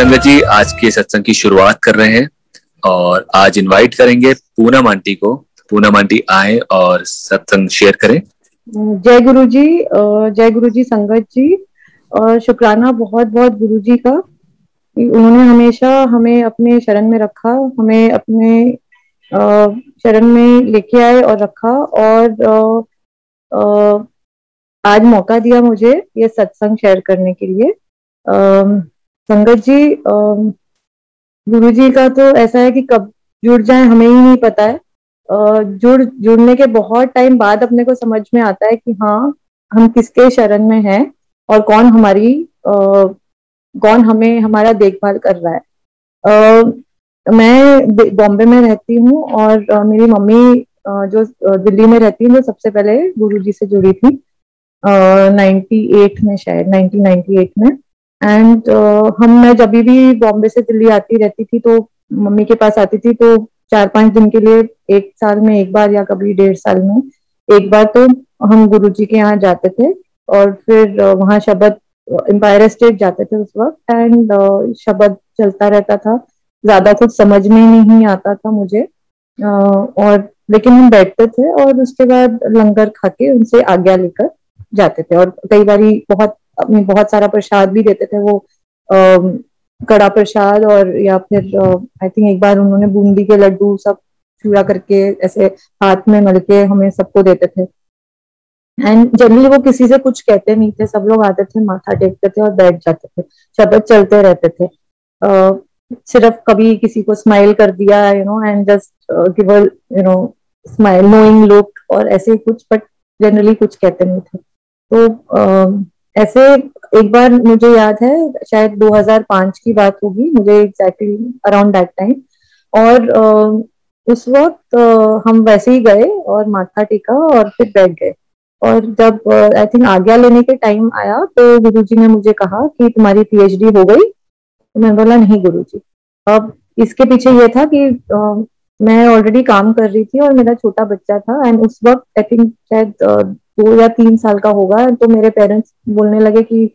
संगत जी, आज के सत्संग की शुरुआत कर रहे हैं और आज इनवाइट करेंगे पूनम आंटी को। पूनम आंटी आए और सत्संग शेयर करें। जय गुरु जी। जय गुरु जी संगत जी। और शुक्राना बहुत बहुत गुरु जी का, उन्होंने हमेशा हमें अपने शरण में रखा, हमें अपने शरण में लेके आए और रखा, और आज मौका दिया मुझे ये सत्संग शेयर करने के लिए। संगत जी, गुरु जी का तो ऐसा है कि कब जुड़ जाए हमें ही नहीं पता है। जुड़ने के बहुत टाइम बाद अपने को समझ में आता है कि हाँ, हम किसके शरण में हैं और कौन हमें हमारा देखभाल कर रहा है। मैं बॉम्बे में रहती हूँ और मेरी मम्मी जो दिल्ली में रहती है, वो सबसे पहले गुरु जी से जुड़ी थी 98 में, शायद 1998 में। एंड मैं जब भी बॉम्बे से दिल्ली आती रहती थी तो मम्मी के पास आती थी, तो 4-5 दिन के लिए, एक साल में एक बार या कभी 1.5 साल में एक बार, तो हम गुरुजी के यहाँ जाते थे। और फिर वहाँ शबद, एम्पायर स्टेट जाते थे उस वक्त, एंड शबद चलता रहता था। ज्यादा कुछ समझ में नहीं आता था मुझे, और लेकिन हम बैठते थे और उसके बाद लंगर खा के उनसे आज्ञा लेकर जाते थे। और कई बारी बहुत सारा प्रसाद भी देते थे वो, कड़ा प्रसाद, और या फिर आई थिंक एक बार उन्होंने बूंदी के लड्डू सब चूरा करके ऐसे हाथ में मल के हमें सबको देते थे। एंड जनरली वो किसी से कुछ कहते नहीं थे, सब लोग आते थे, माथा टेकते थे और बैठ जाते थे, शब्द चलते रहते थे। सिर्फ कभी किसी को स्माइल कर दिया, and just give smile, knowing look और ऐसे कुछ, बट जनरली कुछ कहते नहीं थे। तो ऐसे एक बार मुझे याद है, शायद 2005 की बात होगी, मुझे एग्जैक्टली अराउंड दैट टाइम। और उस वक्त हम वैसे ही गए और माथा टेका और फिर बैठ गए। और जब आई थिंक आज्ञा लेने के टाइम आया तो गुरुजी ने मुझे कहा कि तुम्हारी पीएचडी हो गई। तो मैं बोला नहीं गुरुजी। अब इसके पीछे ये था कि मैं ऑलरेडी काम कर रही थी और मेरा छोटा बच्चा था, एंड उस वक्त आई थिंक शायद 2 या 3 साल का होगा। तो मेरे पेरेंट्स बोलने लगे कि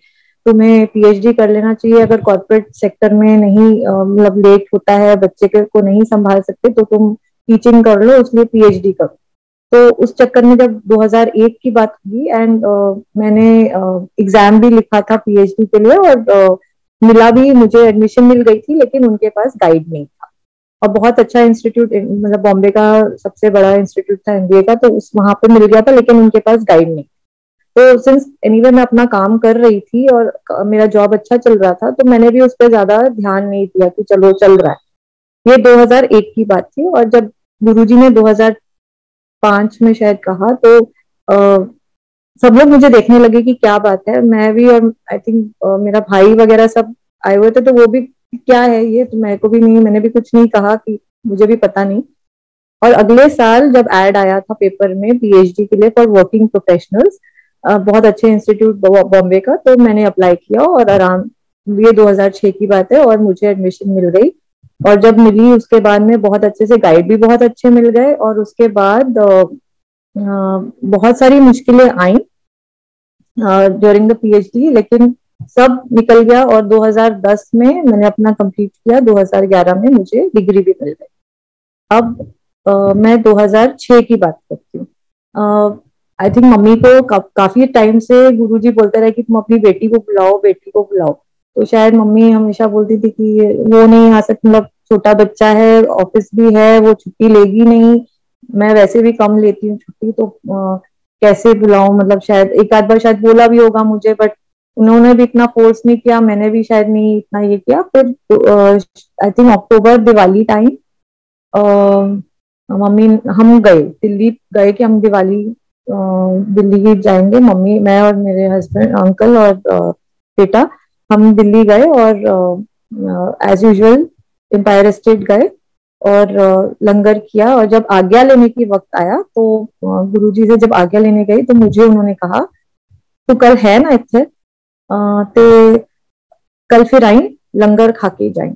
तुम्हें पीएचडी कर लेना चाहिए, अगर कॉर्पोरेट सेक्टर में नहीं, मतलब लेट होता है, बच्चे को नहीं संभाल सकते, तो तुम टीचिंग कर लो, इसलिए पीएचडी करो। तो उस चक्कर में जब 2001 की बात हुई, एंड मैंने एग्जाम भी लिखा था पीएचडी के लिए, और मिला भी, मुझे एडमिशन मिल गई थी, लेकिन उनके पास गाइड नहीं था। और बहुत अच्छा इंस्टीट्यूट, मतलब बॉम्बे का सबसे बड़ा इंस्टीट्यूट था एमबीए का, तो उस वहां पे मिल गया था, लेकिन उनके पास गाइड नहीं। तो सिंस एनीवे मैं अपना काम कर रही थी और मेरा जॉब अच्छा चल रहा था, तो मैंने भी उस पर ज्यादा ध्यान नहीं दिया कि चलो चल रहा है। ये 2001 की बात थी। और जब गुरुजी ने 2005 में शायद कहा, तो सब लोग मुझे देखने लगे कि क्या बात है। मैं भी, और आई थिंक मेरा भाई वगैरह सब आए हुए थे, तो वो भी क्या है ये, तो मेरे को भी नहीं, मैंने भी कुछ नहीं कहा कि मुझे भी पता नहीं। और अगले साल जब एड आया था पेपर में पीएचडी के लिए फॉर वर्किंग प्रोफेशनल्स, बहुत अच्छे इंस्टीट्यूट बॉम्बे का, तो मैंने अप्लाई किया और आराम, ये 2006 की बात है, और मुझे एडमिशन मिल गई। और जब मिली उसके बाद में बहुत अच्छे से गाइड भी बहुत अच्छे मिल गए, और उसके बाद बहुत सारी मुश्किलें आई ड्यूरिंग द पीएचडी, लेकिन सब निकल गया। और 2010 में मैंने अपना कंप्लीट किया, 2011 में मुझे डिग्री भी मिल गई। अब मैं 2006 की बात करती हूँ। आई थिंक मम्मी को काफी टाइम से गुरुजी बोलते रहे कि तुम अपनी बेटी को बुलाओ, बेटी को बुलाओ। तो शायद मम्मी हमेशा बोलती थी कि वो नहीं आ सकती, मतलब छोटा बच्चा है, ऑफिस भी है, वो छुट्टी लेगी नहीं, मैं वैसे भी कम लेती हूँ छुट्टी, तो कैसे बुलाऊं। मतलब शायद एक आध बार शायद बोला भी होगा मुझे, बट उन्होंने भी इतना फोर्स नहीं किया, मैंने भी शायद नहीं इतना ये किया। फिर I think October Diwali time mummy, हम गए दिल्ली, गए कि हम दिवाली दिल्ली ही जाएंगे, मम्मी, मैं और मेरे हस्बैंड, अंकल और बेटा, हम दिल्ली गए। और एज यूजुअल एम्पायर स्टेट गए और लंगर किया। और जब आज्ञा लेने की वक्त आया, तो गुरुजी से जब आज्ञा लेने गई, तो मुझे उन्होंने कहा तू कल है ना इतने, ते कल फिर आई, लंगर खा के जाए।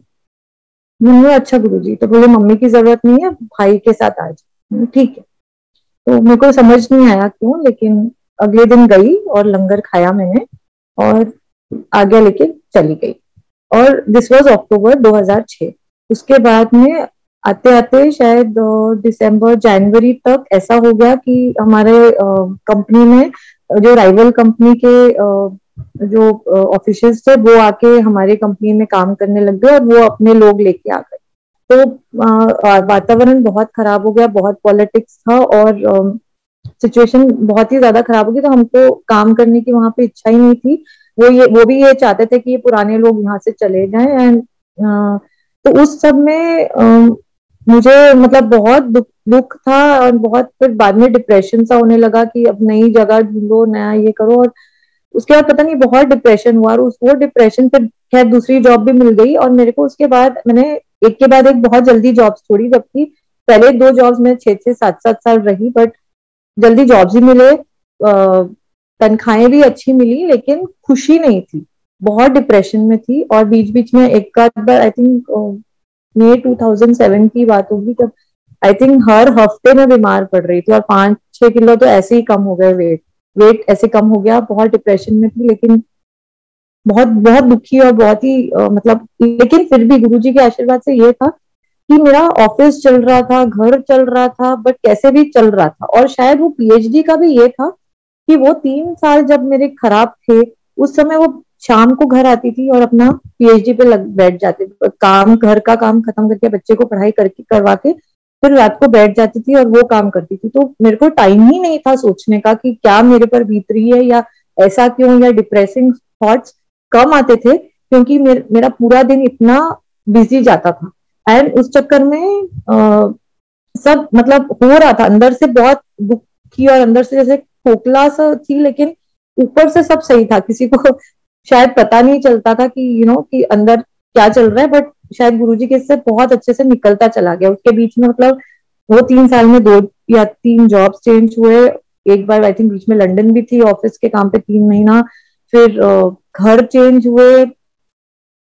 मैंने अच्छा गुरुजी, तो बोले मम्मी की जरूरत नहीं है, भाई के साथ आ जाए। ठीक है। तो मेरे को समझ नहीं आया क्यों, लेकिन अगले दिन गई और लंगर खाया मैंने और आज्ञा लेके चली गई। और दिस वाज अक्टूबर 2006। उसके बाद में आते आते शायद दिसंबर जनवरी तक ऐसा हो गया कि हमारे कंपनी में जो राइवल कंपनी के जो ऑफिशियल्स थे वो आके हमारी कंपनी में काम करने लग गए और वो अपने लोग लेके आ गए। तो वातावरण बहुत खराब हो गया, बहुत पॉलिटिक्स था और सिचुएशन बहुत ही ज्यादा खराब हो गई। तो हमको काम करने की वहां पे इच्छा ही नहीं थी। वो भी ये चाहते थे कि ये पुराने लोग यहाँ से चले जाएं। एंड तो उस सब में मुझे मतलब बहुत दुख था और बहुत फिर बाद में डिप्रेशन सा होने लगा कि अब नई जगह ढूंढो, नया ये करो। और उसके बाद पता नहीं बहुत डिप्रेशन हुआ और वो डिप्रेशन पे खैर दूसरी जॉब भी मिल गई और मेरे को उसके बाद मैंने एक के बाद एक बहुत जल्दी जॉब्स छोड़ी, जबकि पहले 2 जॉब्स में 6-6 7-7 साल रही, बट जल्दी जॉब्स ही मिले, तनख्वाहें भी अच्छी मिली, लेकिन खुशी नहीं थी, बहुत डिप्रेशन में थी। और बीच बीच में एक आध बार आई थिंक मई 2007 की बात होगी जब आई थिंक हर हफ्ते में बीमार पड़ रही थी और 5-6 किलो तो ऐसे ही कम हो गए, वेट ऐसे कम हो गया। बहुत डिप्रेशन में थी, लेकिन बहुत बहुत दुखी और बहुत ही मतलब, लेकिन फिर भी गुरुजी के आशीर्वाद से ये था कि मेरा ऑफिस चल रहा था, घर चल रहा था, बट कैसे भी चल रहा था। और शायद वो पीएचडी का भी ये था कि वो 3 साल जब मेरे खराब थे उस समय वो शाम को घर आती थी और अपना पीएचडी पे बैठ जाती थी, काम घर का काम खत्म करके बच्चे को पढ़ाई करके करवा के फिर रात को बैठ जाती थी और वो काम करती थी। तो मेरे को टाइम ही नहीं था सोचने का कि क्या मेरे पर बीत रही है या ऐसा क्यों, या डिप्रेसिंग थॉट्स कम आते थे क्योंकि मेरा पूरा दिन इतना बिजी जाता था। एंड उस चक्कर में सब मतलब हो रहा था अंदर से बहुत दुखी और अंदर से जैसे खोखला सा थी, लेकिन ऊपर से सब सही था। किसी को शायद पता नहीं चलता था कि कि अंदर क्या चल रहा है, बट शायद गुरुजी के इससे बहुत अच्छे से निकलता चला गया। उसके बीच में मतलब वो 3 साल में 2 या 3 जॉब चेंज हुए। एक बार आई थिंक बीच में लंदन भी थी ऑफिस के काम पे 3 महीना, फिर घर चेंज हुए,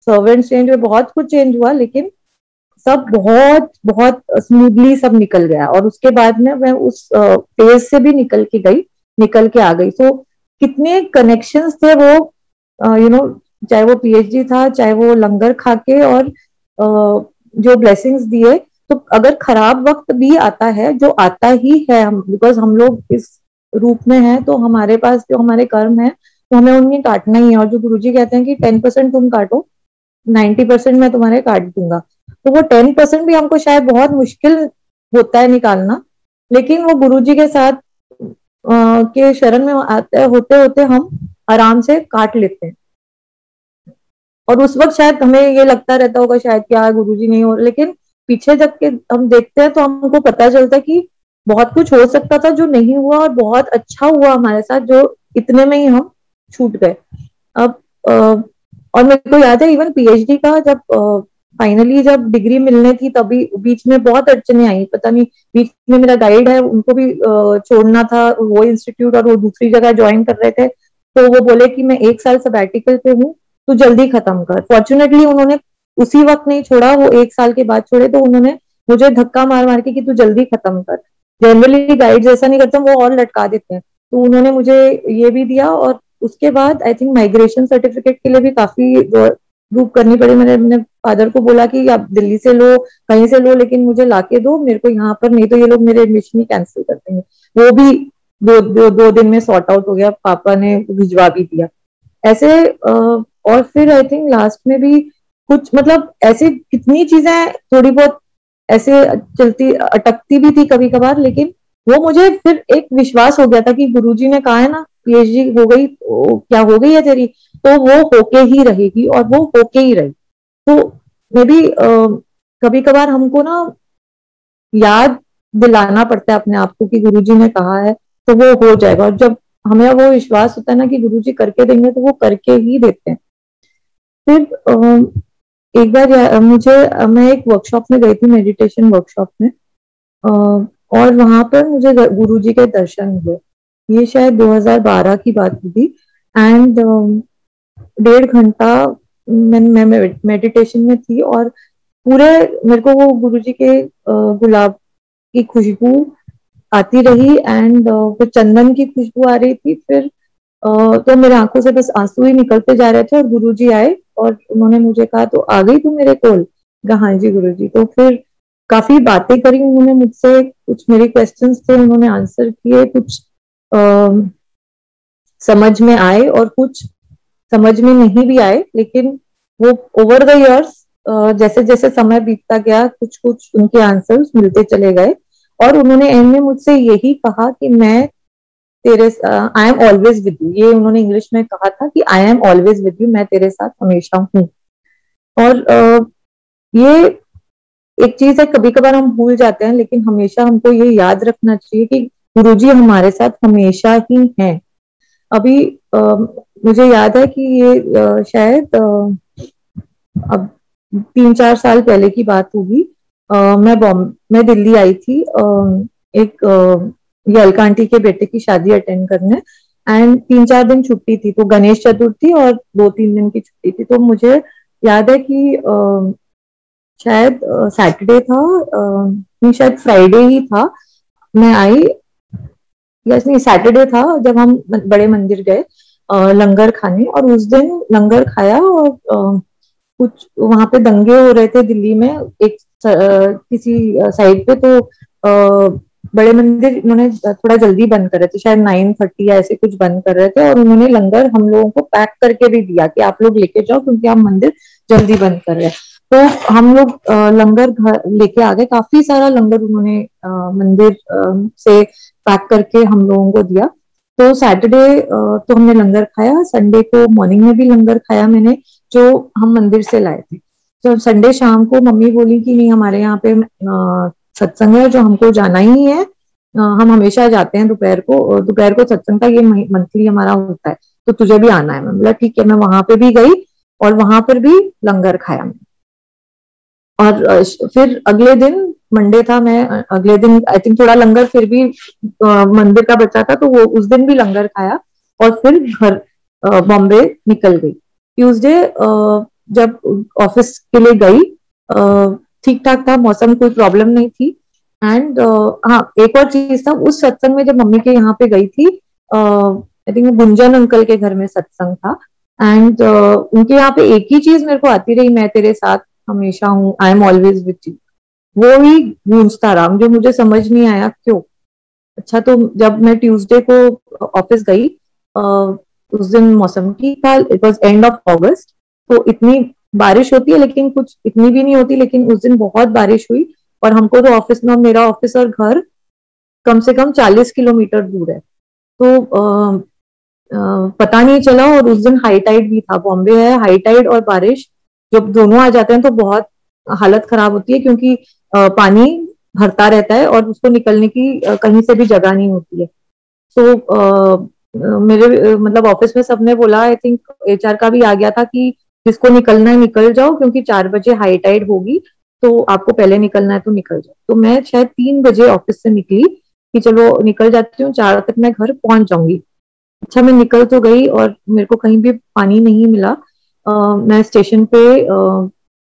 सर्वेंट चेंज हुए, बहुत कुछ चेंज हुआ, लेकिन सब बहुत बहुत स्मूथली सब निकल गया। और उसके बाद में मैं उस फेज से भी निकल के आ गई। तो कितने कनेक्शंस थे वो, चाहे वो पीएचडी था, चाहे वो लंगर खा के, और जो ब्लेसिंग्स दिए। तो अगर खराब वक्त भी आता है, जो आता ही है, हम बिकॉज हम लोग इस रूप में हैं, तो हमारे पास जो हमारे कर्म है तो हमें उन्हें काटना ही है। और जो गुरुजी कहते हैं कि 10% तुम काटो, 90% मैं तुम्हारे काट दूंगा। तो वो 10% भी हमको शायद बहुत मुश्किल होता है निकालना, लेकिन वो गुरुजी के साथ के शरण में आते होते होते हम आराम से काट लेते हैं। और उस वक्त शायद हमें ये लगता रहता होगा शायद क्या गुरुजी नहीं हो, लेकिन पीछे जब के हम देखते हैं तो हमको पता चलता है कि बहुत कुछ हो सकता था जो नहीं हुआ, और बहुत अच्छा हुआ हमारे साथ जो इतने में ही हम छूट गए। अब और मेरे को याद है इवन पीएचडी का जब फाइनली जब डिग्री मिलने थी तभी बीच में बहुत अड़चने आई, पता नहीं। बीच में मेरा गाइड है उनको भी छोड़ना था वो इंस्टीट्यूट, और वो दूसरी जगह ज्वाइन कर रहे थे। तो वो बोले कि मैं 1 साल सबैटिकल पे हूँ, तो जल्दी खत्म कर। फॉर्चुनेटली उन्होंने उसी वक्त नहीं छोड़ा, वो 1 साल के बाद छोड़े। तो उन्होंने मुझे धक्का मार मार के कि तू जल्दी खत्म कर। जनरली गाइड ऐसा नहीं करते, वो और लटका देते हैं। तो उन्होंने मुझे ये भी दिया। और उसके बाद आई थिंक माइग्रेशन सर्टिफिकेट के लिए भी काफी रूप करनी पड़ी। मैंने फादर को बोला कि आप दिल्ली से लो, कहीं से लो, लेकिन मुझे लाके दो मेरे को यहाँ पर, नहीं तो ये लोग मेरे एडमिशन ही कैंसिल कर देंगे। वो भी 2 दिन में सॉर्ट आउट हो गया, पापा ने भिजवा भी दिया ऐसे। और फिर आई थिंक लास्ट में भी कुछ मतलब ऐसे कितनी चीजें थोड़ी बहुत ऐसे चलती अटकती भी थी कभी कभार, लेकिन वो मुझे फिर एक विश्वास हो गया था कि गुरुजी ने कहा है ना पीएचडी हो गई तो क्या हो गई है तेरी, तो वो होके ही रहेगी, और वो होके ही रही। तो मे बी कभी कभार हमको ना याद दिलाना पड़ता है अपने आप को कि गुरुजी ने कहा है तो वो हो जाएगा। और जब हमें वो विश्वास होता है ना कि गुरुजी करके देंगे, तो वो करके ही देते हैं। फिर एक बार मैं एक वर्कशॉप में गई थी, मेडिटेशन वर्कशॉप में, और वहां पर मुझे गुरुजी के दर्शन हुए। ये शायद 2012 की बात हुई। एंड 1.5 घंटा मैं मेडिटेशन में थी, और पूरे मेरे को वो गुरुजी के गुलाब की खुशबू आती रही, एंड फिर चंदन की खुशबू आ रही थी। फिर तो मेरे आंखों से बस आंसू ही निकलते जा रहे थे, और गुरुजी आए और उन्होंने मुझे कहा तो आ गई तू मेरे कोल? हाँ जी गुरुजी। तो फिर काफी बातें करी उन्होंने मुझसे, कुछ मेरे क्वेश्चंस थे उन्होंने आंसर किए, कुछ समझ में आए और कुछ समझ में नहीं भी आए, लेकिन वो ओवर द इयर्स जैसे जैसे समय बीतता गया कुछ कुछ उनके आंसर्स मिलते चले गए। और उन्होंने एंड में मुझसे यही कहा कि मैं तेरे I am always with you, ये उन्होंने इंग्लिश में कहा था कि I am always with you, मैं तेरे साथ हमेशा हूँ। और ये एक चीज है, कभी कभार हम भूल जाते हैं, लेकिन हमेशा हमको ये याद रखना चाहिए कि गुरुजी हमारे साथ हमेशा ही हैं। अभी मुझे याद है कि ये शायद अब 3-4 साल पहले की बात होगी। मैं दिल्ली आई थी एक ये अलका आंटी के बेटे की शादी अटेंड करने, एंड 3-4 दिन छुट्टी थी, तो गणेश चतुर्थी और 2-3 दिन की छुट्टी थी। तो मुझे याद है कि शायद सैटरडे था, नहीं शायद फ्राइडे ही था। मैं आई, यस नहीं सैटरडे था, जब हम बड़े मंदिर गए लंगर खाने, और उस दिन लंगर खाया और कुछ वहां पे दंगे हो रहे थे दिल्ली में एक किसी साइड पे। तो बड़े मंदिर उन्होंने थोड़ा जल्दी बंद कर रहे थे, शायद 9:30 या ऐसे कुछ बंद कर रहे थे, और उन्होंने लंगर हम लोगों को पैक करके भी दिया कि आप लोग लेके जाओ क्योंकि हम मंदिर जल्दी बंद कर रहे हैं। तो हम लोग लंगर घर लेके आ गए, काफी सारा लंगर उन्होंने मंदिर से पैक करके हम लोगों को दिया। तो सैटरडे तो हमने लंगर खाया, संडे को मॉर्निंग में भी लंगर खाया मैंने, जो हम मंदिर से लाए थे। तो संडे शाम को मम्मी बोली कि नहीं हमारे यहाँ पे सत्संग है जो हमको जाना ही है, हम हमेशा जाते हैं दोपहर को सत्संग का ये मंथली हमारा होता है, तो तुझे भी आना है। मैं बोला ठीक है, मैं वहां पे भी गई और वहां पर भी लंगर खाया मैं। और फिर अगले दिन मंडे था, मैं अगले दिन आई थिंक थोड़ा लंगर फिर भी मंदिर का बचा था, तो वो उस दिन भी लंगर खाया और फिर घर बॉम्बे निकल गई। ट्यूसडे जब ऑफिस के लिए गई, ठीक ठाक था मौसम, कोई प्रॉब्लम नहीं थी। एंड हाँ एक और चीज था, उस सत्संग में जब मम्मी के यहाँ पे गई थी, आई थिंक गुंजन अंकल के घर में सत्संग था। एंड उनके यहाँ पे एक ही चीज मेरे को आती रही, मैं तेरे साथ हमेशा हूँ, I am always with you, वो ही गूंजता रहा, जो मुझे समझ नहीं आया क्यों। अच्छा, तो जब मैं ट्यूसडे को ऑफिस गई, उस दिन मौसम ठीक था, इट वॉज एंड ऑफ अगस्त, तो इतनी बारिश होती है लेकिन कुछ इतनी भी नहीं होती, लेकिन उस दिन बहुत बारिश हुई। और हमको तो ऑफिस में, मेरा ऑफिस और घर कम से कम 40 किलोमीटर दूर है, तो पता नहीं चला। और उस दिन हाई टाइड भी था, बॉम्बे है, हाई टाइड और बारिश जब दोनों आ जाते हैं तो बहुत हालत खराब होती है, क्योंकि पानी भरता रहता है और उसको निकलने की कहीं से भी जगह नहीं होती है। तो मेरे मतलब ऑफिस में सबने बोला, आई थिंक एचआर का भी आ गया था कि जिसको निकलना है निकल जाओ, क्योंकि 4 बजे हाई टाइड होगी, तो आपको पहले निकलना है तो निकल जाओ। तो मैं शायद 3 बजे ऑफिस से निकली कि चलो निकल जाती हूँ, 4 तक मैं घर पहुंच जाऊंगी। अच्छा, मैं निकल तो गई और मेरे को कहीं भी पानी नहीं मिला। मैं स्टेशन पे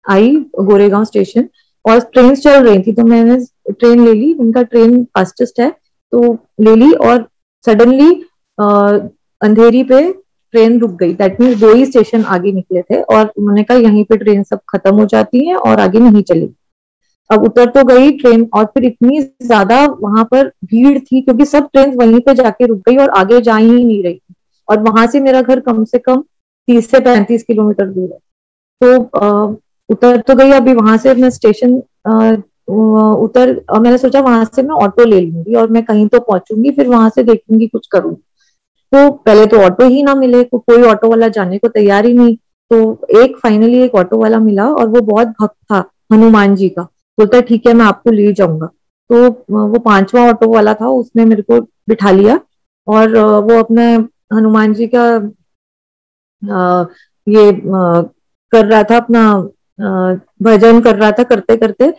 आई, गोरेगांव स्टेशन, और ट्रेन चल रही थी, तो मैंने ट्रेन ले ली, उनका ट्रेन फास्टेस्ट है तो ले ली। और सडनली अंधेरी पे ट्रेन रुक गई, दैट मीन्स 2 ही स्टेशन आगे निकले थे, और उन्होंने कहा यहीं पे ट्रेन सब खत्म हो जाती है और आगे नहीं चलेगी। अब उतर तो गई ट्रेन, और फिर इतनी ज्यादा वहां पर भीड़ थी क्योंकि सब ट्रेन वहीं पे जाके रुक गई और आगे जा ही नहीं रही थी, और वहां से मेरा घर कम से कम 30 से 35 किलोमीटर दूर है। तो उतर तो गई, अभी वहां से मैं स्टेशन उतर, और मैंने सोचा वहां से मैं ऑटो ले लूंगी और मैं कहीं तो पहुंचूंगी, फिर वहां से देखूंगी कुछ करूंगी। तो पहले तो ऑटो ही ना मिले, तो कोई ऑटो वाला जाने को तैयार ही नहीं। तो फाइनली एक ऑटो वाला मिला, और वो बहुत भक्त था हनुमान जी का, बोलता ठीक है मैं आपको ले जाऊंगा। तो वो 5वां ऑटो वाला था, उसने मेरे को बिठा लिया, और वो अपने हनुमान जी का ये कर रहा था अपना, भजन कर रहा था, करते करते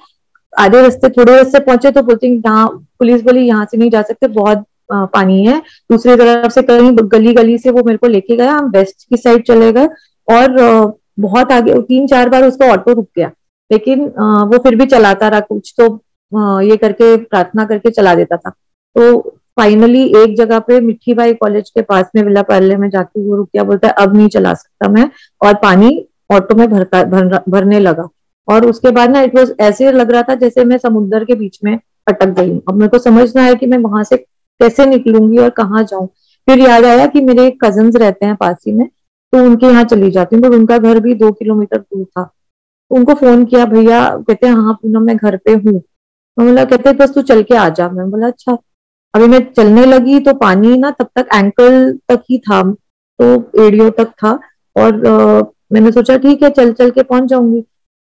आधे रास्ते, थोड़े रास्ते पहुंचे तो बोलते यहाँ, पुलिस बोली यहाँ से नहीं जा सकते, बहुत पानी है। दूसरी तरफ से कहीं गली गली से वो मेरे को लेके गया, हम वेस्ट की साइड चले गए, और बहुत आगे 3-4 बार उसका ऑटो रुक गया, लेकिन वो फिर भी चलाता रहा, कुछ तो ये करके प्रार्थना करके चला देता था। तो फाइनली एक जगह पे मिट्ठी बाई कॉलेज के पास में विला पार्ले में जाके वो रुक गया, बोलता है अब नहीं चला सकता मैं, और पानी ऑटो में भरने लगा। और उसके बाद ना इट वॉज ऐसे लग रहा था जैसे मैं समुद्र के बीच में अटक गई हूँ। अब मेरे को समझ ना आया कि मैं वहां से कैसे निकलूंगी और कहाँ जाऊं। फिर याद आया कि मेरे कजन्स रहते हैं पास ही में, तो उनके यहाँ चली जाती हूँ, तो उनका घर भी 2 किलोमीटर दूर था। तो उनको फोन किया, भैया, कहते हैं हाँ पूनम मैं घर पे हूँ। मैं बोला, कहते बस तू चल के आ जा। मैं बोला अच्छा। अभी मैं चलने लगी तो पानी ना तब तक एंकल तक ही था, तो एड़ियों तक था। और मैंने सोचा ठीक है चल चल के पहुंच जाऊंगी।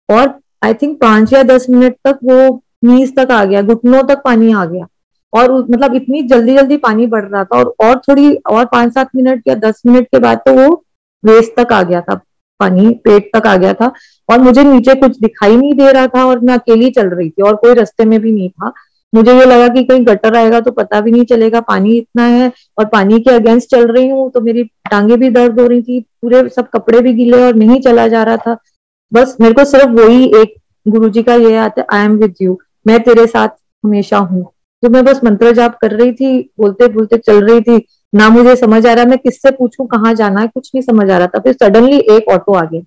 और आई थिंक 5 या 10 मिनट तक वो नीज तक आ गया, घुटनों तक पानी आ गया। और मतलब इतनी जल्दी जल्दी पानी बढ़ रहा था, और थोड़ी और 5-7 मिनट या 10 मिनट के बाद तो वो वेस्ट तक आ गया था, पानी पेट तक आ गया था। और मुझे नीचे कुछ दिखाई नहीं दे रहा था, और मैं अकेली चल रही थी और कोई रास्ते में भी नहीं था। मुझे ये लगा कि कहीं गटर आएगा तो पता भी नहीं चलेगा, पानी इतना है। और पानी के अगेंस्ट चल रही हूँ तो मेरी टांगे भी दर्द हो रही थी, पूरे सब कपड़े भी गीले, और नहीं चला जा रहा था। बस मेरे को सिर्फ वही एक गुरुजी का ये आता है, आई एम विद यू, मैं तेरे साथ हमेशा हूँ। तो मैं बस मंत्र जाप कर रही थी, बोलते बोलते चल रही थी। ना मुझे समझ आ रहा मैं किससे पूछूं कहाँ जाना है, कुछ नहीं समझ आ रहा था। फिर सडनली एक ऑटो आ गया।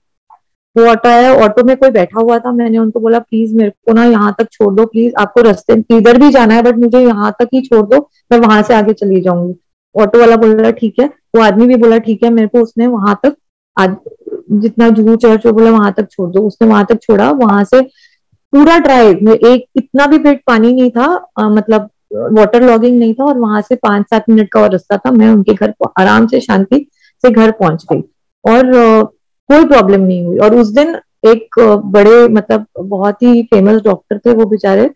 वो ऑटो आया, ऑटो में कोई बैठा हुआ था। मैंने उनको बोला प्लीज मेरे को ना यहाँ तक छोड़ दो, प्लीज आपको रास्ते किधर भी जाना है बट मुझे यहाँ तक ही छोड़ दो, मैं वहां से आगे चली जाऊंगी। ऑटो वाला बोला ठीक है, वो आदमी भी बोला ठीक है। मेरे को उसने वहां तक आज जितना जुहू चर्च वो बोला वहां तक छोड़ दो, उसने वहां तक छोड़ा। वहां से पूरा ड्राइव में एक इतना भी पेट पानी नहीं था, मतलब वाटर लॉगिंग नहीं था। और वहां से 5-7 मिनट का और रास्ता था, मैं उनके घर को आराम से शांति से घर पहुंच गई। और कोई प्रॉब्लम नहीं हुई। और उस दिन एक बड़े मतलब बहुत ही फेमस डॉक्टर थे, वो बेचारे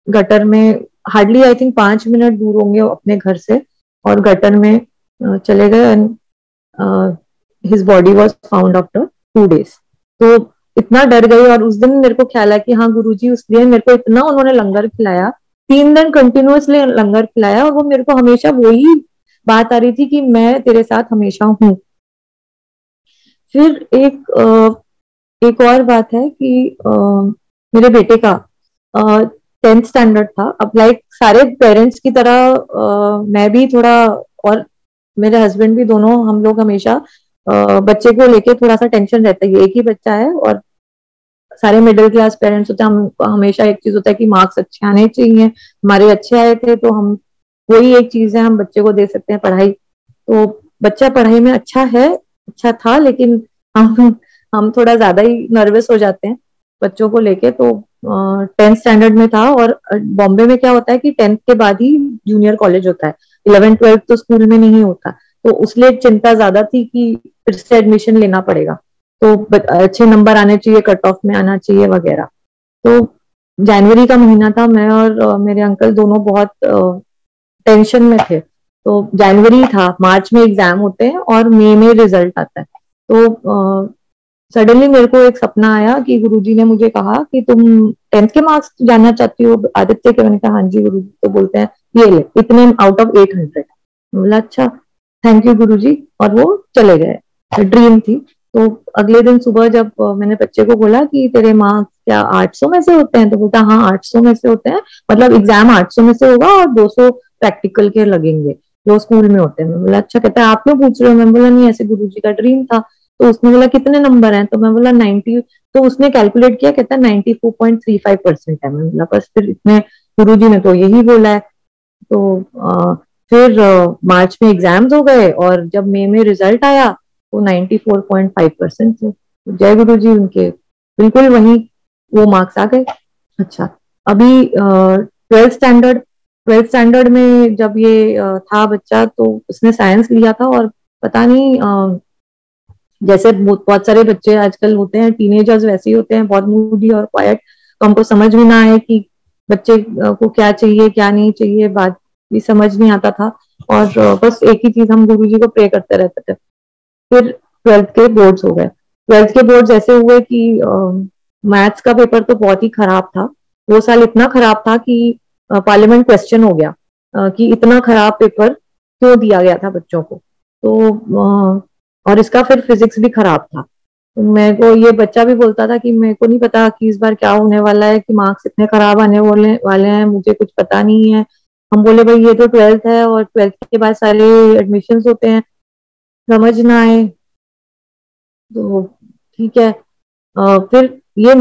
गटर में हार्डली आई थिंक 5 मिनट दूर होंगे अपने घर से, और गटर में चले गए। And his body was found after 2 days। तो इतना डर गई। और उस दिन मेरे को ख्याल है कि हाँ गुरुजी उस दिन मेरे को इतना उन्होंने लंगर खिलाया, 3 दिन कंटिन्यूअसली लंगर खिलाया। और वो मेरे को हमेशा वही बात आ रही थी कि मैं तेरे साथ हमेशा हूँ। फिर एक और बात है कि मेरे बेटे का 10th स्टैंडर्ड था। अब लाइक सारे पेरेंट्स की तरह मैं भी थोड़ा, और मेरे हस्बैंड भी, दोनों हम लोग हमेशा बच्चे को लेके थोड़ा सा टेंशन रहता है। एक ही बच्चा है, और सारे मिडिल क्लास पेरेंट्स होते हैं, हम हमेशा एक चीज होता है कि मार्क्स अच्छे आने चाहिए। हमारे अच्छे आए थे तो हम, वही एक चीज है हम बच्चे को दे सकते हैं, पढ़ाई। तो बच्चा पढ़ाई में अच्छा है, अच्छा था, लेकिन हम थोड़ा ज्यादा ही नर्वस हो जाते हैं बच्चों को लेके। तो 10th स्टैंडर्ड में था। और बॉम्बे में क्या होता है कि 10th के बाद ही जूनियर कॉलेज होता है, 11th 12th तो स्कूल में नहीं होता। तो उसलिए चिंता ज्यादा थी कि फिर से एडमिशन लेना पड़ेगा, तो अच्छे नंबर आने चाहिए, कट ऑफ में आना चाहिए वगैरह। तो जनवरी का महीना था, मैं और मेरे अंकल दोनों बहुत टेंशन में थे। तो जनवरी था, मार्च में एग्जाम होते हैं और मई में रिजल्ट आता है। तो सडनली मेरे को एक सपना आया कि गुरुजी ने मुझे कहा कि तुम 10th के मार्क्स जानना चाहती हो आदित्य के। मैंने कहा हाँ जी गुरुजी। तो बोलते हैं ये ले, इतने आउट ऑफ 800। बोला अच्छा, थैंक यू गुरुजी। और वो चले गए, ड्रीम थी। तो अगले दिन सुबह जब मैंने बच्चे को बोला कि तेरे मार्क्स क्या 800 में से होते हैं, तो बोलता हाँ 800 में से होते हैं, मतलब एग्जाम 800 में से होगा और 200 प्रैक्टिकल के लगेंगे जो स्कूल में होते हैं। मैं बोला अच्छा। कहता है आप क्यों पूछ रहे हो? मैं बोला नहीं, ऐसे गुरुजी का ड्रीम था। तो उसने बोला कितने नंबर हैं? तो मैं बोला 90। तो उसने कैलकुलेट किया, कहता है 94.35% है। मैं बोला बस फिर इतने, गुरुजी ने तो यही बोला है। तो फिर मार्च में एग्जाम्स हो गए, और जब मई में रिजल्ट आया तो 94.5% थे। तो जय गुरु जी उनके, बिल्कुल वही वो मार्क्स आ गए। अच्छा, अभी ट्वेल्थ स्टैंडर्ड में जब ये था बच्चा, तो उसने साइंस लिया था। और पता नहीं जैसे बहुत सारे बच्चे आजकल होते हैं, टीनेजर्स वैसे ही होते हैं, बहुत मूडी और क्वाइट। तो हमको समझ भी ना आए कि बच्चे को क्या चाहिए क्या नहीं चाहिए, बात भी समझ नहीं आता था। और बस एक ही चीज हम गुरु जी को प्रे करते रहते थे। फिर ट्वेल्थ के बोर्ड्स हो गए। ट्वेल्थ के बोर्ड्स ऐसे हुए कि मैथ्स का पेपर तो बहुत ही खराब था। वो साल इतना खराब था कि पार्लियामेंट क्वेश्चन हो गया कि इतना खराब पेपर क्यों दिया गया था बच्चों को। तो और इसका फिर फिजिक्स भी खराब था। तो मेरे को ये बच्चा भी बोलता था कि मेरे को नहीं पता कि इस बार क्या होने वाला है, कि मार्क्स इतने खराब आने वाले वाले हैं, मुझे कुछ पता नहीं है। हम बोले भाई ये तो ट्वेल्थ है, और ट्वेल्थ के बाद सारे एडमिशन होते हैं, समझ ना आए। तो ठीक है। फिर ये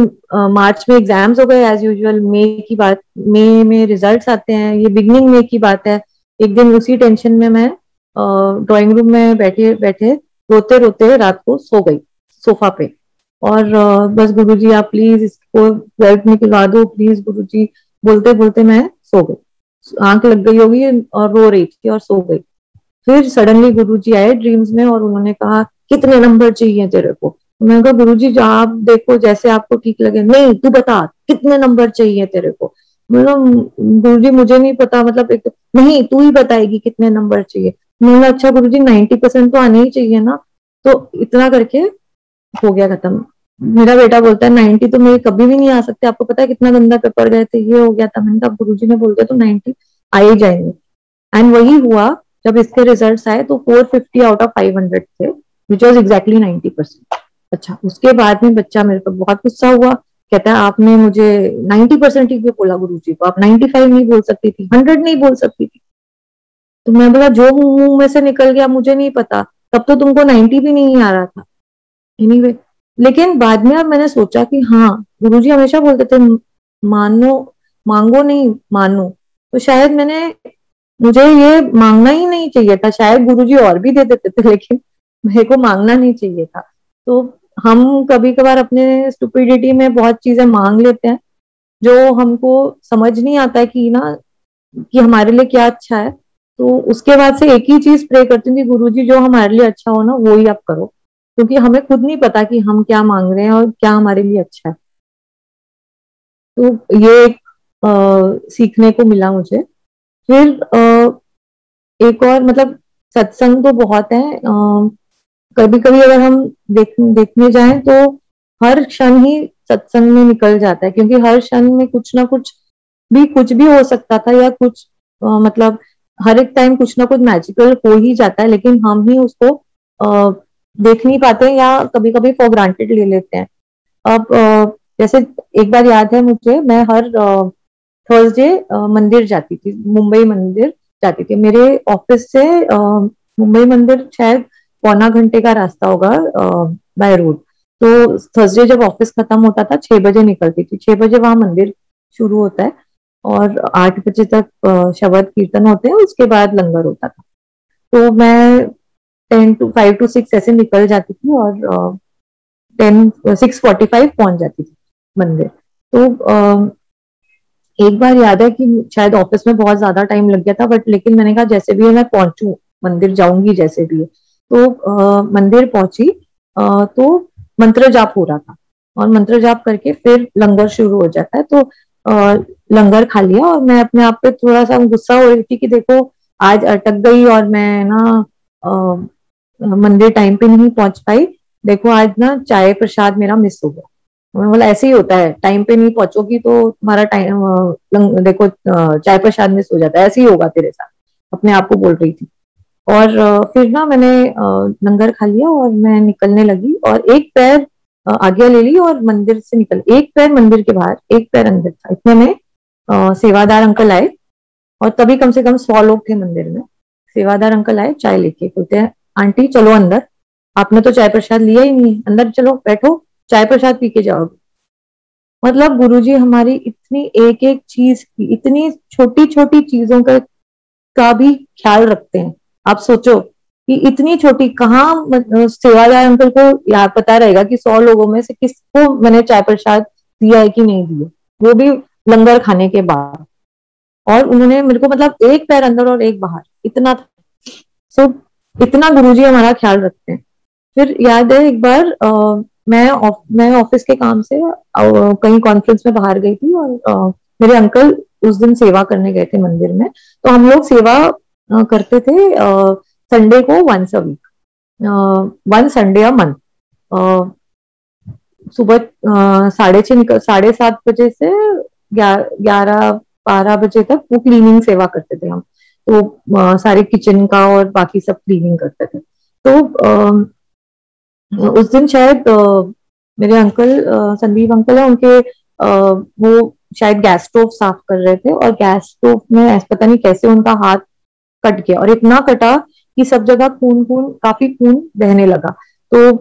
मार्च में एग्जाम्स हो गए एज यूजुअल। मई की बात, मई में रिजल्ट्स आते हैं, ये बिगनिंग मई की बात है। एक दिन उसी टेंशन में मैं ड्राइंग रूम में बैठे बैठे रोते रोते रात को सो गई सोफा पे। और बस गुरुजी आप प्लीज इसको 12th निकलवा दो प्लीज गुरुजी, बोलते बोलते मैं सो गई। आंख लग गई होगी और रो रही थी और सो गई। फिर सडनली गुरुजी आए ड्रीम्स में और उन्होंने कहा कितने नंबर चाहिए तेरे को। तो मैंने कहा गुरुजी जो आप देखो जैसे आपको ठीक लगे। नहीं तू बता कितने नंबर चाहिए तेरे को। मतलब गुरुजी मुझे नहीं पता, मतलब एक नहीं तू ही बताएगी कितने नंबर चाहिए। मैंने कहा अच्छा गुरुजी 90% तो आने ही चाहिए ना। तो इतना करके हो गया खत्म। मेरा बेटा बोलता है 90 तो मेरे कभी भी नहीं आ सकते, आपको पता है कितना गंदा पेपर गए थे, ये हो गया था। मैंने कहा गुरुजी ने बोल दिया तो 90 आ ही जाएंगे। एंड वही हुआ। जब इसके रिजल्ट्स आए तो 450 आउट ऑफ 500 थे, विच वॉज एग्जैक्टली 90%। अच्छा उसके बाद में बच्चा मेरे पर बहुत गुस्सा हुआ। कहता है आपने मुझे 90% ही क्यों बोला गुरुजी को, आप 95 नहीं बोल सकती थी, 100 नहीं बोल सकती थी। तो मैं बोला जो मुंह में से निकल गया मुझे नहीं पता, तब तो तुमको 90 भी नहीं आ रहा था। एनीवे लेकिन बाद में अब मैंने सोचा कि हाँ गुरुजी हमेशा बोलते थे मानो, मांगो नहीं मानो। तो शायद मैंने, मुझे ये मांगना ही नहीं चाहिए था, शायद गुरुजी और भी दे देते थे लेकिन मेरे को मांगना नहीं चाहिए था। तो हम कभी कभार अपने स्टुपिडिटी में बहुत चीजें मांग लेते हैं जो हमको समझ नहीं आता है कि ना कि हमारे लिए क्या अच्छा है। तो उसके बाद से एक ही चीज प्रे करती हूँ कि गुरुजी जो हमारे लिए अच्छा हो ना वो ही आप करो, क्योंकि हमें खुद नहीं पता कि हम क्या मांग रहे हैं और क्या हमारे लिए अच्छा है। तो ये एक सीखने को मिला मुझे। फिर एक और मतलब सत्संग तो बहुत है। कभी कभी अगर हम देखने जाएं तो हर क्षण ही सत्संग में निकल जाता है, क्योंकि हर क्षण में कुछ ना कुछ भी हो सकता था या कुछ मतलब हर एक टाइम कुछ ना कुछ मैजिकल हो ही जाता है, लेकिन हम ही उसको देख नहीं पाते या कभी कभी फॉर ग्रांटेड ले लेते हैं। अब जैसे एक बार याद है मुझे, मैं हर थर्सडे मंदिर जाती थी, मुंबई मंदिर जाती थी। मेरे ऑफिस से मुंबई मंदिर शायद पौना घंटे का रास्ता होगा बाय रोड। तो थर्सडे जब ऑफिस खत्म होता था 6 बजे निकलती थी, 6 बजे वहां मंदिर शुरू होता है और 8 बजे तक शबद कीर्तन होते हैं, उसके बाद लंगर होता था। तो मैं 5 to 6 ऐसे निकल जाती थी और 6:45 पहुंच जाती थी मंदिर। तो एक बार याद है कि शायद ऑफिस में बहुत ज्यादा टाइम लग गया था, बट लेकिन मैंने कहा जैसे भी है मैं पहुंचू, मंदिर जाऊंगी जैसे भी है। तो मंदिर पहुंची। तो मंत्र जाप हो रहा था और मंत्र जाप करके फिर लंगर शुरू हो जाता है। तो लंगर खा लिया और मैं अपने आप पे थोड़ा सा गुस्सा हो रही थी कि देखो आज अटक गई और मैं ना मंदिर टाइम पे नहीं पहुंच पाई। देखो आज ना चाय प्रसाद मेरा मिस हो गया। मैं बोला ऐसे ही होता है, टाइम पे नहीं पहुंचोगी तो तुम्हारा टाइम देखो चाय प्रसाद मिस हो जाता है, ऐसे ही होगा तेरे साथ, अपने आप को बोल रही थी। और फिर ना मैंने लंगर खा लिया और मैं निकलने लगी और एक पैर आगे ले ली और मंदिर से निकल, एक पैर मंदिर के बाहर एक पैर अंदर था। इतने में सेवादार अंकल आए और तभी कम से कम 100 लोग थे मंदिर में। सेवादार अंकल आए चाय लेके, बोलते हैं आंटी चलो अंदर, आपने तो चाय प्रसाद लिया ही नहीं, अंदर चलो बैठो चाय प्रसाद पी के जाओगे। मतलब गुरुजी हमारी इतनी एक एक चीज की, इतनी छोटी छोटी चीजों का भी ख्याल रखते हैं। आप सोचो कि इतनी छोटी कहाँ सेवादार अंकल को याद पता रहेगा कि 100 लोगों में से किसको मैंने चाय प्रसाद दिया है कि नहीं दिया, वो भी लंगर खाने के बाद। और उन्होंने मेरे को मतलब एक पैर अंदर और एक बाहर इतना था। सो इतना गुरुजी हमारा ख्याल रखते हैं। फिर याद है एक बार मैं ऑफिस के काम से कहीं कॉन्फ्रेंस में बाहर गई थी और मेरे अंकल उस दिन सेवा करने गए थे मंदिर में। तो हम लोग सेवा करते थे संडे को once a week, one Sunday a month. सुबह 6:30 निकल 7:30 बजे से 11-12 बजे तक वो क्लीनिंग सेवा करते थे हम। तो सारे किचन का और बाकी सब क्लीनिंग करते थे। तो उस दिन शायद मेरे अंकल संदीप अंकल है उनके वो शायद गैस स्टोव साफ कर रहे थे और गैस स्टोव में ऐसा पता नहीं कैसे उनका हाथ कट गया और इतना कटा कि सब जगह खून खून काफी खून बहने लगा। तो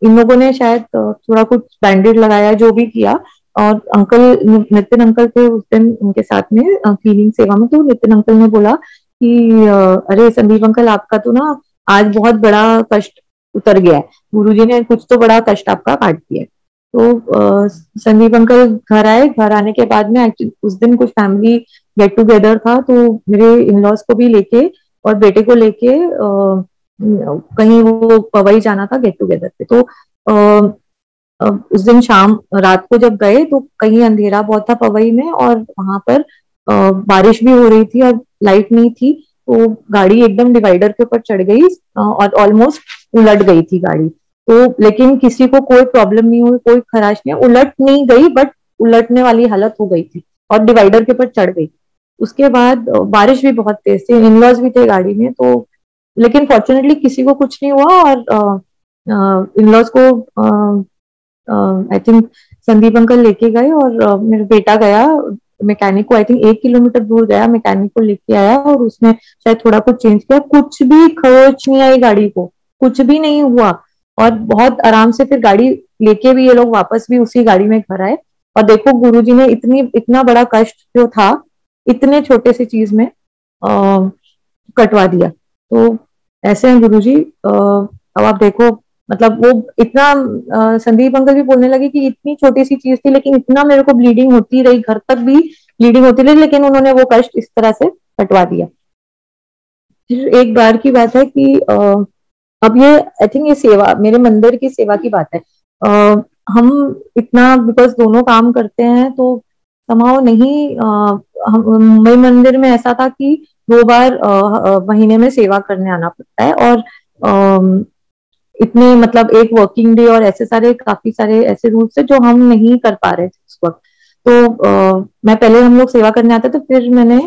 इन लोगों ने शायद थोड़ा कुछ बैंडेड लगाया, जो भी किया। और अंकल, नितिन अंकल थे उस दिन उनके साथ में क्लीनिंग सेवा में। तो नितिन अंकल ने बोला कि अरे संदीप अंकल, आपका तो ना आज बहुत बड़ा कष्ट उतर गया है, गुरुजी ने कुछ तो बड़ा कष्ट आपका काट दिया है। तो संदीप अंकल घर आए। घर आने के बाद में एक्चुअली उस दिन कुछ फैमिली गेट टुगेदर था, तो मेरे इन लॉज को भी लेके और बेटे को लेके कहीं वो पवई जाना था गेट टुगेदर पे। तो उस दिन शाम रात को जब गए तो कहीं अंधेरा बहुत था पवई में, और वहां पर बारिश भी हो रही थी और लाइट नहीं थी। तो गाड़ी एकदम डिवाइडर के ऊपर चढ़ गई और ऑलमोस्ट उलट गई थी गाड़ी। तो लेकिन किसी को कोई प्रॉब्लम नहीं हुई, कोई खराश नहीं, उलट नहीं गई बट उलटने वाली हालत हो गई थी और डिवाइडर के ऊपर चढ़ गई। उसके बाद बारिश भी बहुत तेज थी, इन-लॉज भी थे गाड़ी में। तो लेकिन फॉर्चुनेटली किसी को कुछ नहीं हुआ। और इन-लॉज को आई थिंक संदीप अंकल लेके गए और मेरा बेटा गया मैकेनिक को, आई थिंक 1 किलोमीटर दूर गया, मैकेनिक को लेके आया और उसने शायद थोड़ा कुछ चेंज किया। कुछ भी खरोच नहीं आई गाड़ी को, कुछ भी नहीं हुआ। और बहुत आराम से फिर गाड़ी लेके भी ये लोग वापस भी उसी गाड़ी में घर आए। और देखो गुरुजी ने इतना बड़ा कष्ट जो था इतने छोटे से चीज में कटवा दिया। तो ऐसे हैं गुरुजी। अब आप देखो, मतलब वो इतना संदीप अंकल भी बोलने लगे कि इतनी छोटी सी चीज थी लेकिन इतना मेरे को ब्लीडिंग होती रही, घर तक भी ब्लीडिंग होती रही, लेकिन उन्होंने वो कष्ट इस तरह से कटवा दिया। फिर एक बार की बात है कि अब ये आई थिंक ये सेवा, मेरे मंदिर की सेवा की बात है। हम इतना बिकॉज दोनों काम करते हैं तो समाव नहीं, मुंबई मंदिर में ऐसा था कि 2 बार महीने में सेवा करने आना पड़ता है। और इतने मतलब एक वर्किंग डे और ऐसे सारे काफी सारे ऐसे रूल्स है जो हम नहीं कर पा रहे थे उस वक्त। तो मैं पहले, हम लोग सेवा करने आते तो फिर मैंने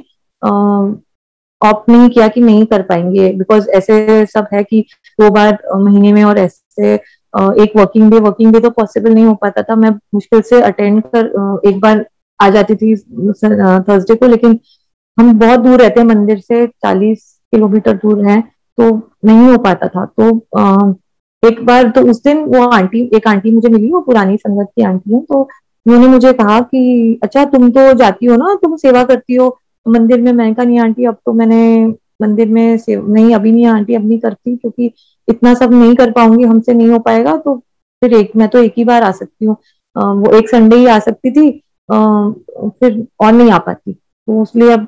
ऑप्ट नहीं किया कि नहीं कर पाएंगे, बिकॉज ऐसे सब है कि 2 बार महीने में और ऐसे एक वर्किंग डे तो पॉसिबल नहीं हो पाता था। मैं मुश्किल से अटेंड कर एक बार आ जाती थी थर्सडे को, लेकिन हम बहुत दूर रहते हैं मंदिर से, 40 किलोमीटर दूर है, तो नहीं हो पाता था। तो एक बार तो उस दिन वो एक आंटी मुझे मिली, वो पुरानी संगत की आंटी है। तो उन्होंने मुझे कहा कि अच्छा तुम तो जाती हो ना, तुम सेवा करती हो मंदिर में। मैंने कहा नहीं आंटी, अब तो मैंने मंदिर में नहीं, अभी नहीं आंटी, अब नहीं करती, क्योंकि इतना सब नहीं कर पाऊंगी, हमसे नहीं हो पाएगा। तो फिर मैं तो एक ही बार आ सकती हूँ, वो एक संडे ही आ सकती थी, फिर और नहीं आ पाती, तो इसलिए अब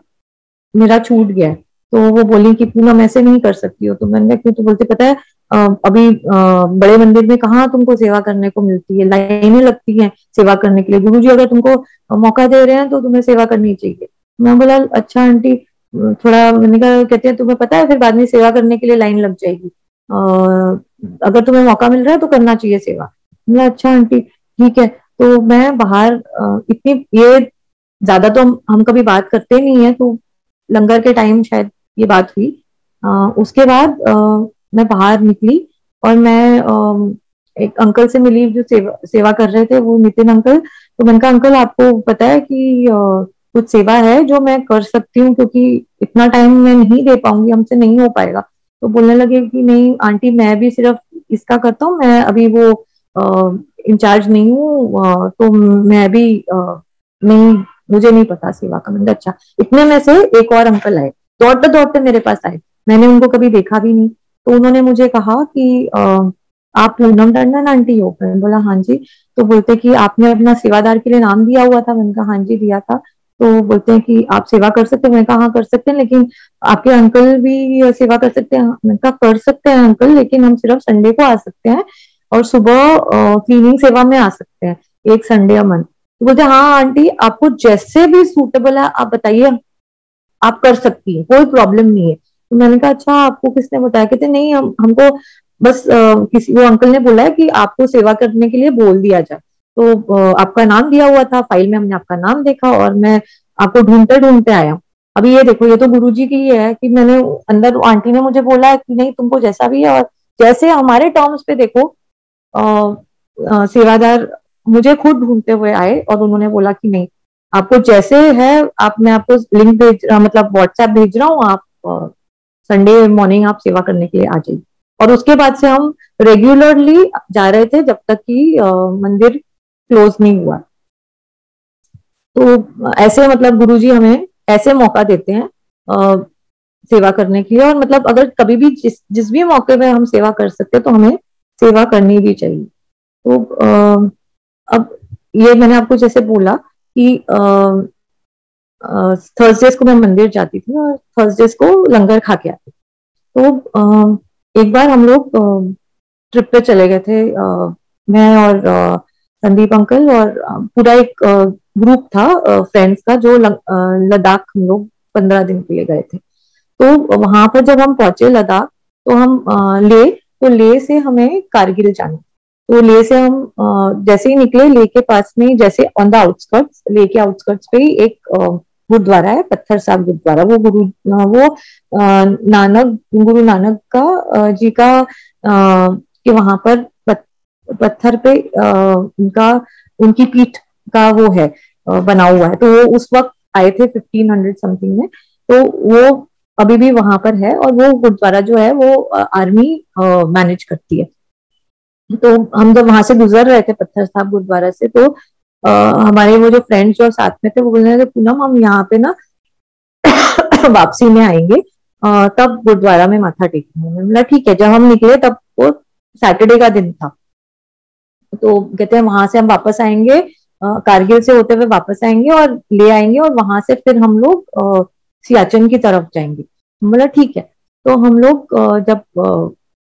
मेरा छूट गया है। तो वो बोली कि पूनम ऐसे नहीं कर सकती हो। तो मैंने कहा क्यों? तो बोलते पता है अभी बड़े मंदिर में कहाँ तुमको सेवा करने को मिलती है, लाइनें लगती हैं सेवा करने के लिए, गुरुजी अगर तुमको मौका दे रहे हैं तो तुम्हें सेवा करनी चाहिए। मैं बोला अच्छा आंटी, थोड़ा, मैंने कहा, कहते हैं तुम्हें पता है फिर बाद में सेवा करने के लिए लाइन लग जाएगी, अगर तुम्हें मौका मिल रहा है तो करना चाहिए सेवा। मैं अच्छा आंटी ठीक है। तो मैं बाहर इतनी ये ज्यादा तो हम कभी बात करते नहीं है, तो लंगर के टाइम शायद ये बात हुई। उसके बाद मैं बाहर निकली और मैं एक अंकल से मिली जो सेवा कर रहे थे, वो नितिन अंकल। तो मैंने कहा अंकल आपको पता है कि कुछ सेवा है जो मैं कर सकती हूँ, क्योंकि इतना टाइम मैं नहीं दे पाऊंगी, हमसे नहीं हो पाएगा। तो बोलने लगे कि नहीं आंटी, मैं भी सिर्फ इसका करता हूँ, मैं अभी वो इंचार्ज नहीं हूँ, तो मैं भी नहीं, मुझे नहीं पता सेवा का। मैंने अच्छा। इतने में से एक और अंकल आए, दौड़ते दौड़ते मेरे पास आए, मैंने उनको कभी देखा भी नहीं। तो उन्होंने मुझे कहा कि आप पूनम टंडन आंटी हो? मैंने बोला हाँ जी। तो बोलते कि आपने अपना सेवादार के लिए नाम दिया हुआ था। मैंने कहा हाँ जी दिया था। तो बोलते हैं कि आप सेवा कर सकते हैं। मैंने कहा हाँ कर सकते हैं, लेकिन आपके अंकल भी सेवा कर सकते हैं। मैंने कहा कर सकते हैं अंकल, लेकिन हम सिर्फ संडे को आ सकते हैं और सुबह क्लीनिंग सेवा में आ सकते हैं, एक संडे अ मंथ। तो बोलते हाँ आंटी, आपको जैसे भी सूटेबल है आप बताइए, आप कर सकती है, कोई प्रॉब्लम नहीं है। तो मैंने कहा अच्छा आपको किसने बताया? कहते नहीं, हमको बस किसी, वो अंकल ने बोला है कि आपको सेवा करने के लिए बोल दिया जाए। तो आपका नाम दिया हुआ था फाइल में, हमने आपका नाम देखा और मैं आपको ढूंढते ढूंढते आया। अभी ये देखो, ये तो गुरुजी की ही है कि मैंने अंदर, आंटी ने मुझे बोला कि नहीं तुमको जैसा भी है, और जैसे हमारे टर्म्स पे देखो सेवादार मुझे खुद ढूंढते हुए आए और उन्होंने बोला कि नहीं, आपको जैसे है, आप, मैं आपको लिंक भेज, मतलब व्हाट्सएप भेज रहा हूँ, आप संडे मॉर्निंग आप सेवा करने के लिए आ जाइए। और उसके बाद से हम रेगुलरली जा रहे थे जब तक कि मंदिर क्लोज नहीं हुआ। तो ऐसे मतलब गुरुजी हमें ऐसे मौका देते हैं सेवा करने के लिए, और मतलब अगर कभी भी जिस भी मौके में हम सेवा कर सकते हैं तो हमें सेवा करनी भी चाहिए। तो अब ये मैंने आपको जैसे बोला कि थर्सडेज को मैं मंदिर जाती थी और थर्सडेज को लंगर खा के आती। तो एक बार हम लोग ट्रिप पे चले गए थे, मैं और संदीप अंकल और पूरा एक ग्रुप था फ्रेंड्स का, जो लद्दाख हम लोग 15 दिन के लिए गए थे। तो वहां पर जब हम पहुंचे लद्दाख, तो हम ले से हमें कारगिल जाना। तो ले से हम जैसे ही निकले, ले के पास में जैसे ऑन द आउटस्कर्ट्स, ले के आउटस्कर्ट्स पे ही एक गुरुद्वारा है, पत्थर साहब गुरुद्वारा। वो नानक गुरु नानक का जी का कि वहां पर पत्थर पे उनका उनकी पीठ का वो है बना हुआ है। तो वो उस वक्त आए थे 1500 समथिंग में। तो वो अभी भी वहां पर है, और वो गुरुद्वारा जो है वो आर्मी मैनेज करती है। तो हम जब वहां से गुजर रहे थे पत्थर साहब गुरुद्वारा से, तो हमारे वो जो फ्रेंड्स जो साथ में थे वो बोल रहे थे, पूनम हम यहाँ पे ना वापसी में आएंगे, तब गुरुद्वारा में माथा टेकेंगे। मैंने बोला ठीक है। जब हम निकले तब वो सैटरडे का दिन था। तो कहते हैं वहां से हम वापस आएंगे, कारगिल से होते हुए वापस आएंगे और ले आएंगे, और वहां से फिर हम लोग सियाचिन की तरफ जाएंगे। बोला ठीक है। तो हम लोग जब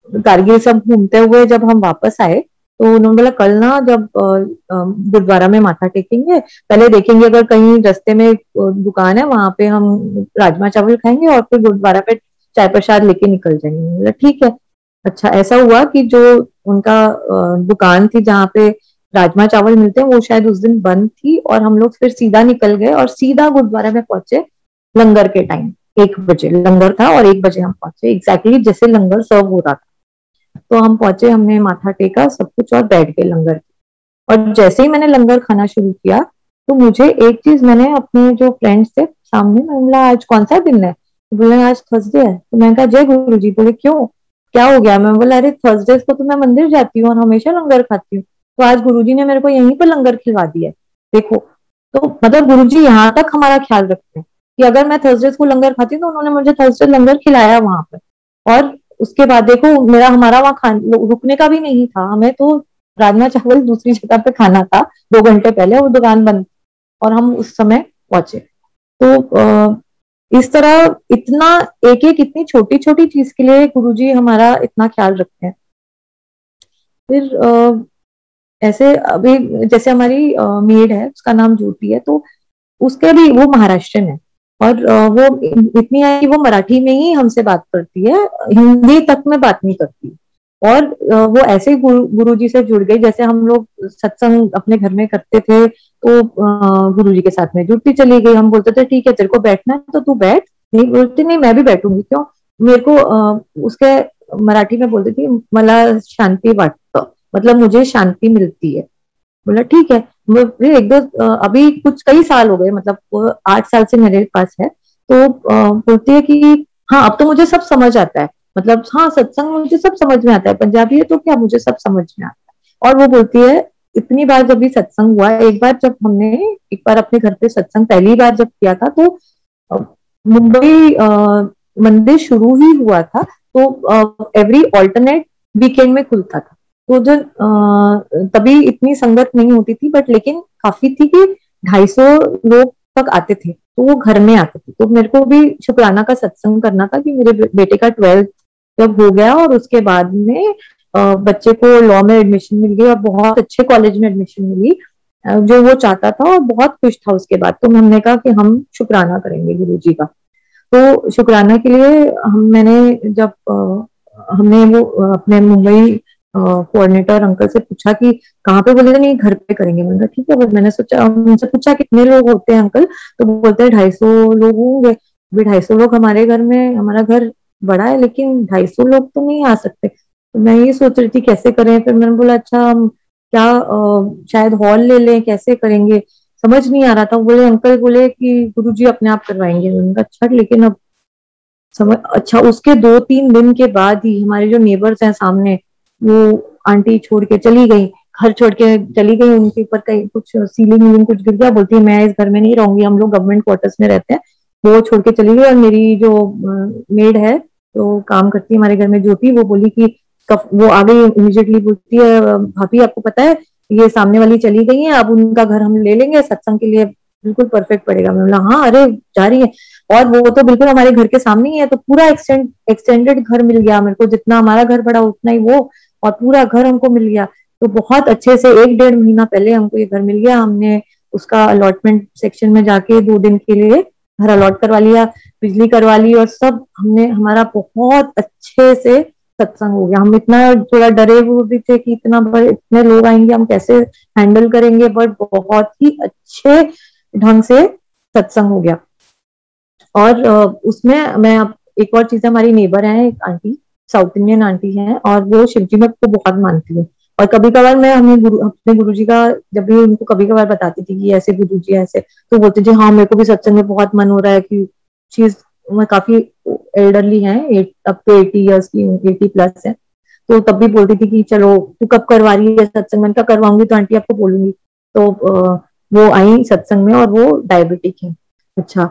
कारगिल सब घूमते हुए जब हम वापस आए, तो उन्होंने बोला कल ना जब गुरुद्वारा में माथा टेकेंगे, पहले देखेंगे अगर कहीं रास्ते में दुकान है वहां पे हम राजमा चावल खाएंगे, और फिर गुरुद्वारा पे चाय प्रसाद लेके निकल जाएंगे। बोला ठीक है। अच्छा, ऐसा हुआ कि जो उनका दुकान थी जहाँ पे राजमा चावल मिलते हैं, वो शायद उस दिन बंद थी, और हम लोग फिर सीधा निकल गए और सीधा गुरुद्वारा में पहुंचे लंगर के टाइम। 1 बजे लंगर था और 1 बजे हम पहुंचे एग्जैक्टली जैसे लंगर सर्व हो रहा था। तो हम पहुंचे, हमने माथा टेका सब कुछ और बैठ गए लंगर। और जैसे ही मैंने लंगर खाना शुरू किया, तो मुझे एक चीज, मैंने अपने जो फ्रेंड्स थे सामने, मैंने बोला आज कौन सा दिन है? तो बोले आज थर्सडे है। तो मैंने कहा जय गुरु जी। बोले क्यों, क्या हो गया? मैं बोला अरे थर्सडे को तो मैं मंदिर जाती हूँ और हमेशा लंगर खाती हूँ, तो आज गुरुजी ने मेरे को यहीं पर लंगर खिलवा दिया है, देखो। तो मतलब गुरुजी यहाँ तक हमारा ख्याल रखते हैं कि अगर मैं थर्सडे को लंगर खाती हूँ तो उन्होंने मुझे थर्सडे लंगर खिलाया वहां पर। और उसके बाद देखो, मेरा हमारा वहां रुकने का भी नहीं था, हमें तो राजमा चावल दूसरी जगह पे खाना था 2 घंटे पहले, वो दुकान बंद, और हम उस समय पहुंचे। तो इस तरह इतना एक एक इतनी छोटी छोटी चीज के लिए गुरुजी हमारा इतना ख्याल रखते हैं। फिर ऐसे अभी जैसे हमारी मेड है, उसका नाम ज्योति है, तो उसके भी वो महाराष्ट्रन है, और वो इतनी है कि वो मराठी में ही हमसे बात करती है, हिंदी तक में बात नहीं करती। और वो ऐसे ही गुरु जी से जुड़ गई, जैसे हम लोग सत्संग अपने घर में करते थे, तो गुरु जी के साथ में जुड़ती चली गई। हम बोलते थे ठीक है तेरे को बैठना है तो तू बैठ, नहीं बोलती नहीं मैं भी बैठूंगी, क्यों? मेरे को उसके मराठी में बोलती थी मला शांति वाटत, मतलब मुझे शांति मिलती है। बोला ठीक है। फिर एक दो अभी कुछ कई साल हो गए, मतलब वो 8 साल से मेरे पास है। तो बोलती है कि हाँ अब तो मुझे सब समझ आता है, मतलब हाँ सत्संग मुझे सब समझ में आता है, पंजाबी है तो क्या मुझे सब समझ में आता है। और वो बोलती है इतनी बार जब भी सत्संग हुआ, एक बार जब हमने एक बार अपने घर पे सत्संग पहली बार जब किया था, तो मुंबई मंदिर शुरू ही हुआ था, तो एवरी ऑल्टरनेट वीकेंड में खुलता था। तो जो तभी इतनी संगत नहीं होती थी, बट लेकिन काफी थी कि 250 लोग तक आते थे, तो वो घर में आते थे। तो मेरे को भी शुक्राना का सत्संग करना था कि मेरे बेटे का 12th जब हो गया, और उसके बाद में बच्चे को लॉ में एडमिशन मिल गई और बहुत अच्छे कॉलेज में एडमिशन मिली, जो वो चाहता था, और बहुत खुश था उसके बाद। तो हमने कहा कि हम शुक्राना करेंगे गुरु जी का। तो शुक्राना के लिए मैंने जब हमने वो अपने मुंबई कोऑर्डिनेटर अंकल से पूछा कि कहाँ पे, बोले नहीं घर पे करेंगे। मैंने कहा ठीक है। बस मैंने सोचा, उनसे पूछा कितने लोग होते हैं अंकल, तो वो बोलते हैं 250 लोग होंगे। भी 250 लोग हमारे घर में, हमारा घर बड़ा है लेकिन 250 लोग तो नहीं आ सकते। तो मैं ये सोच रही थी कैसे करें। फिर मैंने बोला अच्छा हम क्या शायद हॉल ले लें, कैसे करेंगे, समझ नहीं आ रहा था। बोले अंकल बोले कि गुरुजी अपने आप करवाएंगे। मैंने कहा अच्छा, लेकिन अब अच्छा, उसके 2-3 दिन के बाद ही हमारे जो नेबर्स हैं सामने, वो आंटी छोड़ के चली गई, घर छोड़ के चली गई। उनके ऊपर कहीं कुछ सीलिंग वीलिंग कुछ गिर गया, बोलती है मैं इस घर में नहीं रहूंगी, हम लोग गवर्नमेंट क्वार्टर्स में रहते हैं। वो छोड़ के चली गई। और मेरी जो मेड है, जो काम करती है हमारे घर में, ज्योति, वो बोली कि वो आ गई इमीडिएटली, बोलती है भाभी आपको पता है ये सामने वाली चली गई है, अब उनका घर हम ले लेंगे, सत्संग के लिए बिल्कुल परफेक्ट पड़ेगा। मैं बोला हाँ, अरे जा रही है। और वो तो बिल्कुल हमारे घर के सामने ही है, तो पूरा एक्सटेंडेड घर मिल गया मेरे को, जितना हमारा घर बड़ा उतना ही वो, और पूरा घर हमको मिल गया। तो बहुत अच्छे से 1-1.5 महीना पहले हमको ये घर मिल गया। हमने उसका अलॉटमेंट सेक्शन में जाके 2 दिन के लिए घर अलॉट करवा लिया, बिजली करवा ली, और सब हमने, हमारा बहुत अच्छे से सत्संग हो गया। हम इतना थोड़ा डरे हुए भी थे कि इतने लोग आएंगे, हम कैसे हैंडल करेंगे, बट बहुत ही अच्छे ढंग से सत्संग हो गया। और उसमें मैं एक और चीज, हमारी नेबर है एक आंटी, साउथ इंडियन आंटी है, और वो शिवजी में को बहुत मानती है। और कभी कभार मैं अपने गुरुजी का जब भी उनको कभी कभार बताती थी कि ऐसे गुरुजी ऐसे, तो बोलते थे हाँ मेरे को भी सत्संग में बहुत मन हो रहा है। कि चीज मैं काफी एल्डरली है, अब तो 80 ईयर्स की, 80+ है। तो तब भी बोलती थी कि चलो तू कब करवा रही है सत्संग, मैंने कहा करवाऊंगी तो आंटी आपको बोलूंगी। तो वो आई सत्संग में, और वो डायबिटिक है। अच्छा,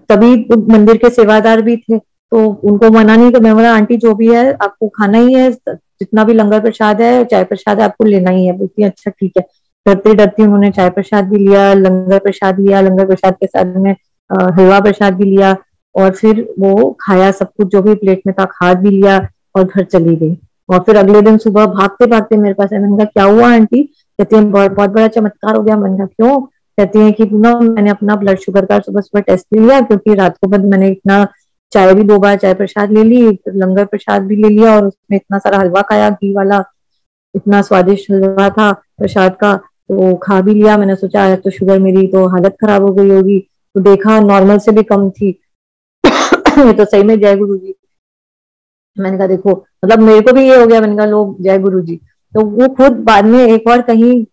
तभी तो मंदिर के सेवादार भी थे, तो उनको मना नहीं, तो मैं बोला आंटी जो भी है आपको खाना ही है, जितना भी लंगर प्रसाद है, चाय प्रसाद है, आपको लेना ही है। बोलती है अच्छा ठीक है। डरते डरती उन्होंने चाय प्रसाद भी लिया, लंगर प्रसाद लिया, लंगर प्रसाद के साथ में हलवा प्रसाद भी लिया, और फिर वो खाया, सब कुछ जो भी प्लेट में था खा भी लिया, और घर चली गई। और फिर अगले दिन सुबह भागते भागते मेरे पास है। मैंने कहा क्या हुआ आंटी? कहती है बहुत बहुत बड़ा चमत्कार हो गया। मैंने कहा क्यों? कहती है कि पूनम मैंने अपना ब्लड शुगर का सुबह सुबह टेस्ट ले लिया, क्योंकि रात को बाद मैंने इतना चाय भी 2 बार चाय प्रसाद ले ली, फिर लंगर प्रसाद भी ले लिया, और उसमें इतना सारा हलवा खाया, घी वाला, इतना स्वादिष्ट हलवा था प्रसाद का, तो खा भी लिया। मैंने सोचा आज तो शुगर मेरी तो हालत खराब हो गई होगी, तो देखा नॉर्मल से भी कम थी। ये तो सही में जय गुरु जी। मैंने कहा देखो, मतलब मेरे को भी ये हो गया। मैंने कहा लोग जय गुरु जी। तो वो खुद बाद में एक और कहीं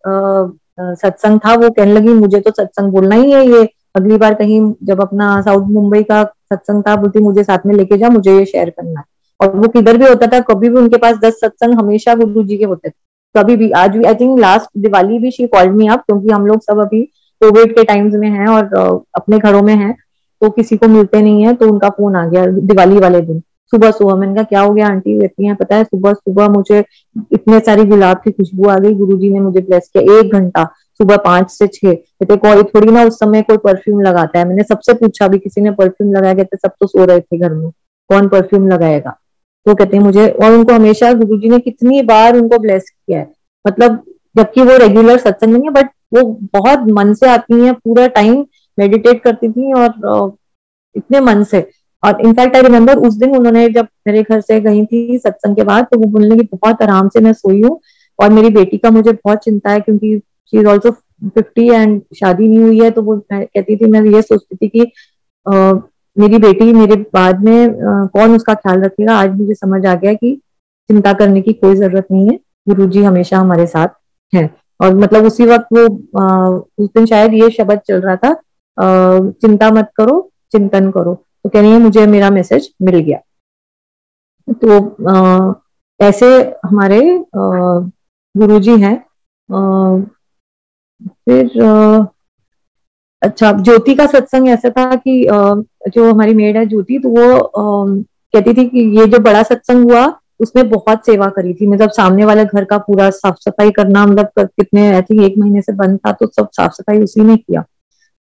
सत्संग था, वो कहने लगी मुझे तो सत्संग बोलना ही है ये, अगली बार कहीं जब अपना साउथ मुंबई का सत्संग था, बोलती मुझे साथ में लेके जा, मुझे ये शेयर करना है। और वो किधर भी होता था, कभी भी उनके पास 10 सत्संग हमेशा गुरु जी के होते थे, कभी भी। आज भी आई थिंक लास्ट दिवाली भी शी कॉल्ड मी अप, क्योंकि हम लोग सब अभी कोविड के टाइम्स में हैं और अपने घरों में हैं, तो किसी को मिलते नहीं है, तो उनका फोन आ गया दिवाली वाले दिन सुबह सुबह। मैंने कहा क्या हो गया आंटी? कहती हैं पता है सुबह सुबह मुझे इतने सारी गुलाब की खुशबू आ गई, गुरुजी ने मुझे ब्लेस किया। 1 घंटा, सुबह 5 से 6। कहते कोई थोड़ी ना उस समय कोई परफ्यूम लगाता है। मैंने सबसे पूछा भी किसी ने परफ्यूम लगाया? कहते सब तो सो रहे थे घर में, कौन परफ्यूम लगाएगा? तो कहते हैं मुझे, और उनको हमेशा गुरुजी ने कितनी बार उनको ब्लेस किया है, मतलब जबकि वो रेगुलर सत्संग नहीं है, बट वो बहुत मन से आती हैं, पूरा टाइम मेडिटेट करती थी, और इतने मन से। और इनफैक्ट आई रिमेम्बर उस दिन उन्होंने जब मेरे घर से गई थी सत्संग के बाद, तो वो बोलने की बहुत आराम से मैं सोई हूँ, और मेरी बेटी का मुझे बहुत चिंता है, क्योंकि शी इज ऑल्सो 50 एंड शादी नहीं हुई है। तो वो कहती थी, मैं ये सोचती थी कि मेरी बेटी मेरे बाद में कौन उसका ख्याल रखेगा। आज मुझे समझ आ गया कि चिंता करने की कोई जरूरत नहीं है, गुरुजी हमेशा हमारे साथ हैं। और मतलब उसी वक्त वो उस दिन शायद ये शब्द चल रहा था, चिंता मत करो, चिंतन करो। तो कह रही है मुझे मेरा मैसेज मिल गया। तो ऐसे हमारे गुरुजी हैं। फिर अच्छा, ज्योति का सत्संग ऐसा था कि जो हमारी मेड है ज्योति, तो वो कहती थी कि ये जो बड़ा सत्संग हुआ उसमें बहुत सेवा करी थी, मतलब सामने वाले घर का पूरा साफ सफाई करना, मतलब कितने आई थिंक 1 महीने से बंद था, तो सब साफ सफाई उसी ने किया,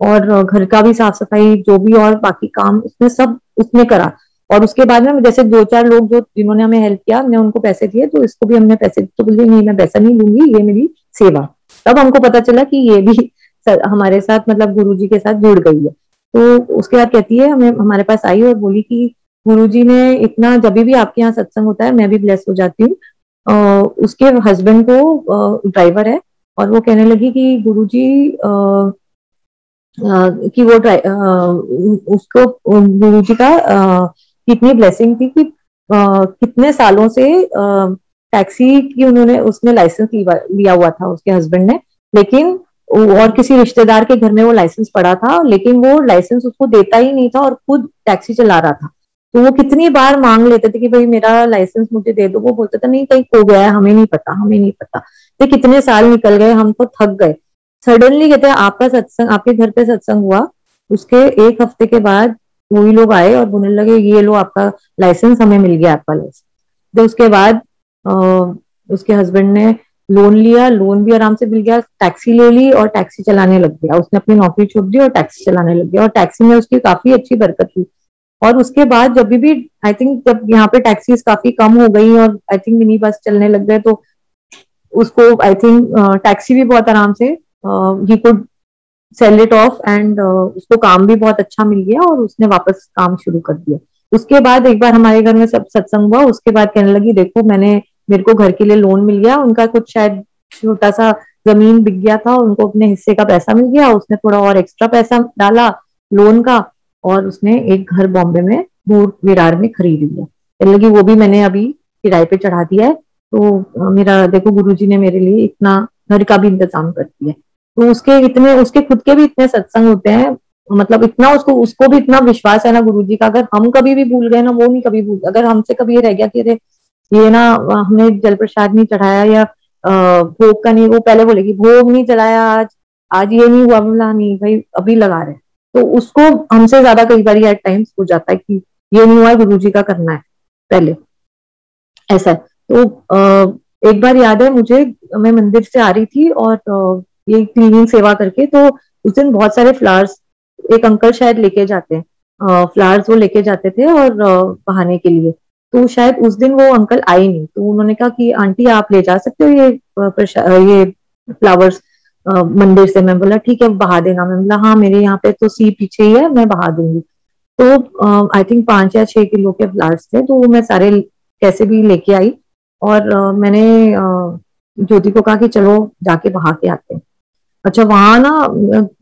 और घर का भी साफ सफाई जो भी और बाकी काम उसने सब उसने करा। और उसके बाद में जैसे 2-4 लोग जो जिन्होंने हमें हेल्प किया, हमने उनको पैसे दिए, तो इसको भी हमने पैसे दिए। तो बोलिए नहीं मैं पैसा नहीं लूंगी, ये मेरी सेवा। तब हमको पता चला कि ये भी हमारे साथ मतलब गुरुजी के साथ जुड़ गई है। तो उसके बाद कहती है हमें, हमारे पास आई और बोली कि गुरुजी ने इतना, जब भी आपके यहाँ सत्संग होता है मैं भी ब्लेस हो जाती हूँ। उसके हस्बैंड को ड्राइवर है, और वो कहने लगी कि गुरुजी कि वो उसको गुरुजी का कितनी ब्लेसिंग थी कि कितने सालों से टैक्सी की उन्होंने उसने लाइसेंस लिया हुआ था उसके हस्बैंड ने, लेकिन और किसी रिश्तेदार के घर में वो लाइसेंस पड़ा था, लेकिन वो लाइसेंस उसको देता ही नहीं था और खुद टैक्सी चला रहा था। तो वो कितनी बार मांग लेते थे कि भाई मेरा लाइसेंस मुझे दे दो, वो बोलता था नहीं कहीं खो गया है, हमें नहीं पता, हमें नहीं पता। तो कितने साल निकल गए, हम तो थक गए। सडनली कहते हैं आपका सत्संग, आपके घर पे सत्संग हुआ, उसके एक हफ्ते के बाद वही लोग आए और बोलने लगे ये लो आपका लाइसेंस, हमें मिल गया आपका लाइसेंस। तो उसके बाद उसके हस्बैंड ने लोन लिया, लोन भी आराम से मिल गया, टैक्सी ले ली और टैक्सी चलाने लग गया। उसने अपनी नौकरी छोड़ दी और टैक्सी चलाने लग गया, और टैक्सी में उसकी काफी अच्छी बरकत हुई। और उसके बाद जब भी आई थिंक जब यहाँ पे टैक्सीज काफी कम हो गई और आई थिंक मिनी बस चलने लग गए, तो उसको आई थिंक टैक्सी भी बहुत आराम से ही could sell it off, and उसको काम भी बहुत अच्छा मिल गया और उसने वापस काम शुरू कर दिया। उसके बाद एक बार हमारे घर में सब सत्संग हुआ, उसके बाद कहने लगी देखो मैंने, मेरे को घर के लिए लोन मिल गया, उनका कुछ शायद छोटा सा जमीन बिक गया था, उनको अपने हिस्से का पैसा मिल गया, उसने थोड़ा और एक्स्ट्रा पैसा डाला लोन का, और उसने एक घर बॉम्बे में दूर विरार में खरीद लिया। कहने लगी वो भी मैंने अभी किराए पे चढ़ा दिया है, तो मेरा देखो गुरुजी ने मेरे लिए इतना घर का भी इंतजाम कर दिया। तो उसके इतने, उसके खुद के भी इतने सत्संग होते हैं, मतलब इतना उसको उसको भी इतना विश्वास है ना गुरुजी का, अगर हम कभी भी भूल गए ना, वो नहीं कभी भूल, अगर हमसे कभी ये रह गया कि अरे ये ना हमने जल प्रसाद नहीं चढ़ाया या भोग का नहीं, वो पहले बोलेगी भोग नहीं चढ़ाया आज, आज ये नहीं हुआ, बोला नहीं भाई अभी लगा रहे। तो उसको हमसे ज्यादा कई बार एट टाइम्स हो जाता है कि ये नहीं हुआ है, गुरुजी का करना है पहले, ऐसा है। तो एक बार याद है मुझे, मैं मंदिर से आ रही थी और ये क्लीनिंग सेवा करके, तो उस दिन बहुत सारे फ्लावर्स एक अंकल शायद लेके जाते हैं, फ्लावर्स वो लेके जाते थे और बहाने के लिए। तो शायद उस दिन वो अंकल आए नहीं, तो उन्होंने कहा कि आंटी आप ले जा सकते हो ये ये फ्लावर्स मंदिर से। मैं बोला ठीक है बहा देना, मैं बोला हाँ मेरे यहाँ पे तो सी पीछे ही है, मैं बहा दूंगी। तो आई थिंक 5 या 6 किलो के फ्लावर्स थे, तो वो मैं सारे कैसे भी लेके आई, और मैंने ज्योति को कहा कि चलो जाके बहा के आते हैं। अच्छा वहां ना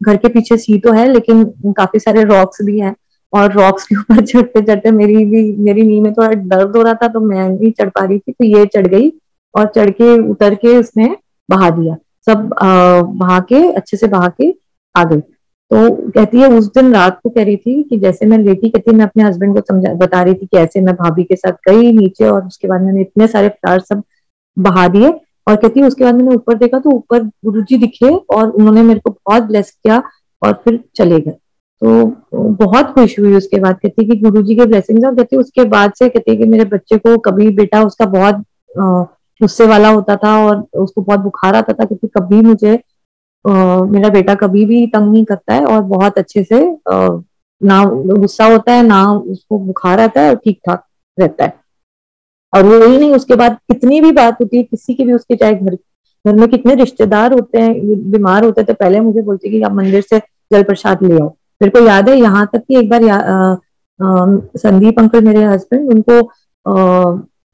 घर के पीछे सी तो है लेकिन काफी सारे रॉक्स भी हैं, और रॉक्स के ऊपर चढ़ते चढ़ते मेरी नी में थोड़ा दर्द हो रहा था, तो मैं नहीं चढ़ पा रही थी, तो ये चढ़ गई और चढ़ के उतर के उसने बहा दिया सब, बहा के अच्छे से बहा के आ गई। तो कहती है उस दिन रात को कह रही थी कि जैसे मैं लेटी, कहती है मैं अपने हस्बैंड को समझा बता रही थी कि ऐसे मैं भाभी के साथ गई नीचे और उसके बाद मैंने इतने सारे फ्लावर सब बहा दिए, और कहती है उसके बाद मैंने ऊपर देखा तो ऊपर गुरुजी दिखे और उन्होंने मेरे को बहुत ब्लेस किया और फिर चले गए। तो बहुत खुश हुई उसके बाद, कहती है कि गुरुजी के ब्लेसिंग्स, और कहती है उसके बाद से कहती है कि मेरे बच्चे को कभी, बेटा उसका बहुत गुस्से वाला होता था और उसको बहुत बुखार आता था, क्योंकि कभी मुझे मेरा बेटा कभी भी तंग नहीं करता है और बहुत अच्छे से ना गुस्सा होता है ना उसको बुखार आता है और ठीक ठाक रहता है। और वो वही नहीं, उसके बाद कितनी भी बात होती है किसी की भी, उसके चाहे घर घर में कितने रिश्तेदार होते हैं बीमार होते हैं, तो पहले मुझे बोलती कि आप मंदिर से जल प्रसाद ले आओ। मेरे को याद है यहाँ तक कि एक बार संदीप अंकल मेरे हस्बैंड, उनको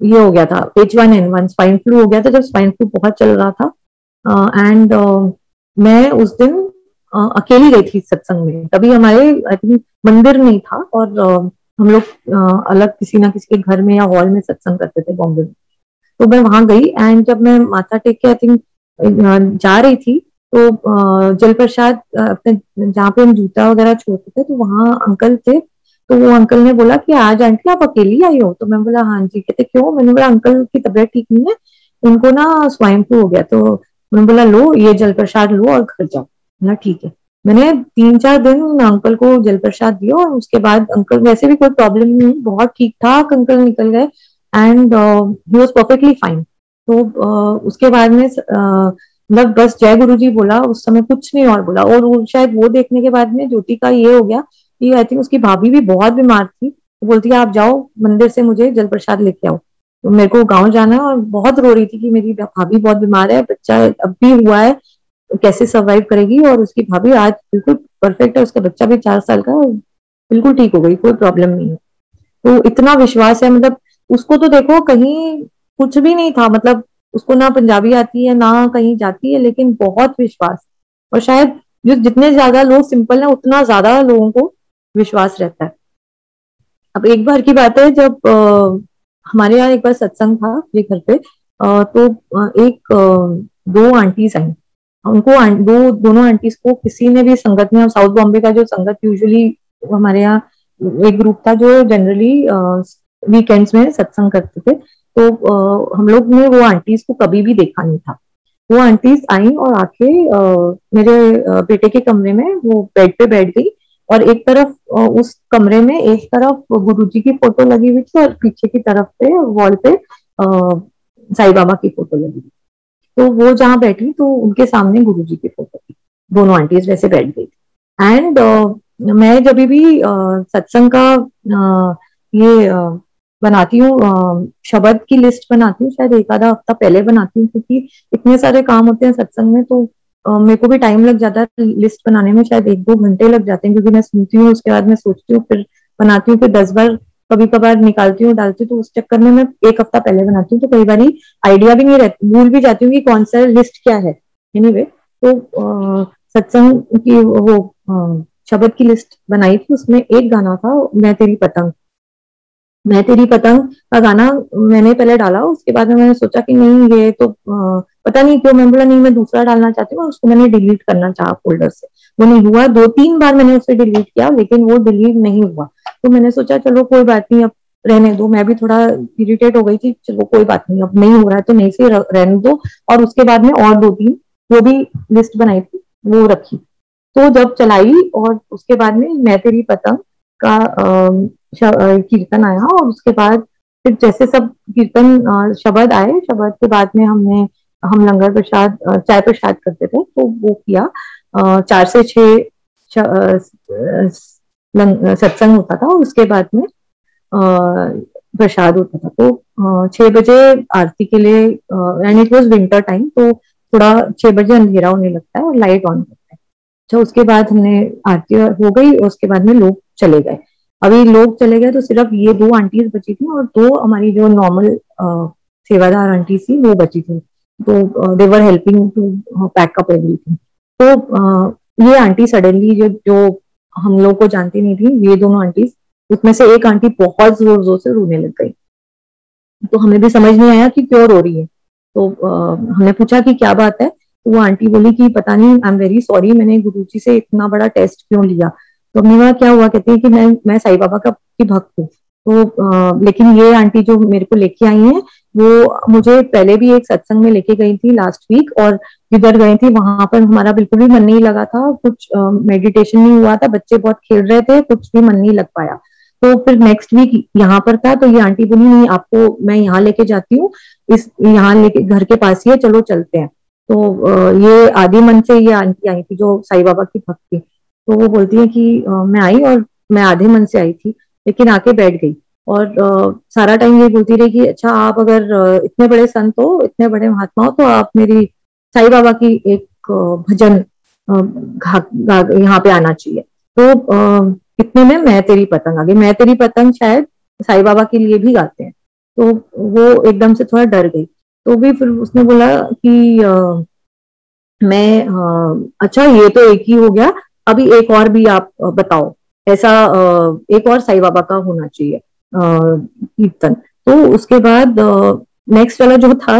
ये हो गया था H1N1 स्वाइन फ्लू हो गया था, जब स्वाइन फ्लू बहुत चल रहा था, एंड मैं उस दिन अकेली गई थी सत्संग में। तभी हमारे आई थिंक मंदिर नहीं था और हम लोग अलग किसी ना किसी के घर में या हॉल में सत्संग करते थे बॉम्बे में। तो मैं वहां गई एंड जब मैं माथा टेक के आई थिंक जा रही थी, तो जल प्रसाद अपने जहाँ पे हम जूता वगैरह छोड़ते थे, तो वहां अंकल थे। तो वो अंकल ने बोला कि आज आंटी आप अकेली आई हो, तो मैं बोला हाँ जी। कहते क्यों? मैंने बोला अंकल की तबीयत ठीक नहीं है, उनको ना स्वाइन फ्लू हो गया। तो मैंने बोला लो ये जल प्रसाद लो और घर जाओ। बोला ठीक है। मैंने 3-4 दिन अंकल को जल प्रसाद दिया और उसके बाद अंकल वैसे भी कोई प्रॉब्लम नहीं, बहुत ठीक ठाक अंकल निकल गए and he was perfectly fine. तो उसके बाद में मतलब बस जय गुरु जी बोला उस समय, कुछ नहीं और बोला। और शायद वो देखने के बाद में ज्योति का ये हो गया कि आई थिंक उसकी भाभी भी बहुत बीमार थी, तो बोलती है आप जाओ मंदिर से मुझे जल प्रसाद लेके आओ। तो मेरे को गाँव जाना है और बहुत रो रही थी कि मेरी भाभी बहुत बीमार है, बच्चा अब भी हुआ है, तो कैसे सर्वाइव करेगी। और उसकी भाभी आज बिल्कुल परफेक्ट है, उसका बच्चा भी 4 साल का है, बिल्कुल ठीक हो गई, कोई प्रॉब्लम नहीं है। तो इतना विश्वास है, मतलब उसको तो देखो कहीं कुछ भी नहीं था, मतलब उसको ना पंजाबी आती है ना कहीं जाती है, लेकिन बहुत विश्वास। और शायद जो जितने ज्यादा लोग सिंपल है उतना ज्यादा लोगों को विश्वास रहता है। अब एक बार की बात है, जब हमारे यहाँ एक बार सत्संग था ये घर पे, तो एक 2 आंटीज आई। उनको दोनों आंटीज को किसी ने भी संगत में, साउथ बॉम्बे का जो संगत यूजुअली हमारे यहाँ एक ग्रुप था जो जनरली वीकेंड्स में सत्संग करते थे। तो हम लोग ने वो आंटीज को कभी भी देखा नहीं था। वो आंटीज आई और आके मेरे बेटे के कमरे में वो बेड पे बैठ गई, और एक तरफ उस कमरे में एक तरफ गुरुजी की फोटो लगी हुई थी और पीछे की तरफ पे वॉल पे साईं बाबा की फोटो लगी हुई। तो वो जहाँ बैठी तो उनके सामने गुरुजी की फोटो थी, दोनों आंटीज वैसे बैठ गई। एंड मैं जब भी सत्संग का ये बनाती हूँ, शब्द की लिस्ट बनाती हूँ, शायद एक आधा हफ्ता पहले बनाती हूँ, क्योंकि इतने सारे काम होते हैं सत्संग में, तो मेरे को भी टाइम लग जाता है लिस्ट बनाने में, शायद 1-2 घंटे लग जाते हैं, क्योंकि मैं सुनती हूँ, उसके बाद मैं सोचती हूँ, फिर बनाती हूँ, फिर 10 बार कभी कभार निकालती हूँ डालती हूँ, तो उस चक्कर में मैं एक हफ्ता पहले बनाती हूँ, तो कई बार आइडिया भी नहीं रहती, भूल भी जाती हूँ कि कौन सा लिस्ट क्या है। एनीवे, तो सत्संग की वो शब्द की लिस्ट बनाई थी, उसमें एक गाना था मैं तेरी पतंग। मैं तेरी पतंग का गाना मैंने पहले डाला, उसके बाद में मैंने सोचा कि नहीं ये तो पता नहीं क्यों, मैं बोला नहीं मैं दूसरा डालना चाहती हूँ, उसको मैंने डिलीट करना चाहा फोल्डर से। वो नहीं हुआ, 2-3 बार मैंने उसे डिलीट किया लेकिन वो डिलीट नहीं हुआ। तो मैंने सोचा चलो कोई बात नहीं, अब रहने दो। मैं भी थोड़ा इरिटेट हो गई थी, चलो कोई बात नहीं, अब नहीं हो रहा है तो नहीं से रहने दो। और उसके बाद में और 2-3 जो भी लिस्ट बनाई थी वो रखी। तो जब चलाई और उसके बाद में मैं तेरी पतंग का कीर्तन आया, और उसके बाद फिर जैसे सब कीर्तन शब्द आए, शब्द के बाद में हम लंगर प्रसाद चाय प्रसाद करते थे, तो वो किया। 4 से 6 सत्संग होता था, और उसके बाद में प्रसाद होता था। तो 6 बजे आरती के लिए, and it was winter time, तो थोड़ा 6 बजे अंधेरा होने लगता है और लाइट ऑन करता है। तो उसके बाद हमने आरती हो गई और उसके बाद में लोग चले गए। अभी लोग चले गए तो सिर्फ ये 2 आंटीज बची थी, और 2 हमारी जो नॉर्मल सेवादार आंटी थी वो बची थी। तो they were helping to pack up everything. तो ये आंटी सडनली जो हम लोग को जानती नहीं थी, ये दोनों आंटीज, उसमें से एक आंटी बहुत जोर जोर से रोने लग गई। तो हमें भी समझ नहीं आया कि क्यों रो रही है। तो हमने पूछा कि क्या बात है, तो वो आंटी बोली कि पता नहीं, आई एम वेरी सॉरी, मैंने गुरुजी से इतना बड़ा टेस्ट क्यों लिया। तो हमने कहा क्या हुआ, कहती है कि मैं साईं बाबा की भक्त हूँ। तो लेकिन ये आंटी जो मेरे को लेके आई है, वो मुझे पहले भी एक सत्संग में लेके गई थी लास्ट वीक, और जिधर गई थी वहां पर हमारा बिल्कुल भी मन नहीं लगा था, कुछ मेडिटेशन नहीं हुआ था, बच्चे बहुत खेल रहे थे, कुछ भी मन नहीं लग पाया। तो फिर नेक्स्ट वीक यहाँ पर था, तो ये आंटी बोली नहीं आपको मैं यहाँ लेके जाती हूँ, इस यहाँ लेके घर के पास ही है, चलो चलते हैं। तो ये आदि मन से ये आंटी आई थी जो साईं बाबा की भक्त थी। तो वो बोलती है कि मैं आई और मैं आधे मन से आई थी, लेकिन आके बैठ गई। और सारा टाइम ये बोलती रही कि अच्छा आप अगर इतने बड़े संत हो, इतने बड़े महात्मा हो, तो आप मेरी साईं बाबा की एक भजन यहाँ पे आना चाहिए। तो इतने में मैं तेरी पतंग आ गई। मैं तेरी पतंग शायद साईं बाबा के लिए भी गाते हैं। तो वो एकदम से थोड़ा डर गई। तो भी फिर उसने बोला कि मैं अच्छा ये तो एक ही हो गया, अभी एक और भी आप बताओ, ऐसा एक और साईं बाबा का होना चाहिए कीर्तन। तो उसके बाद नेक्स्ट वाला जो था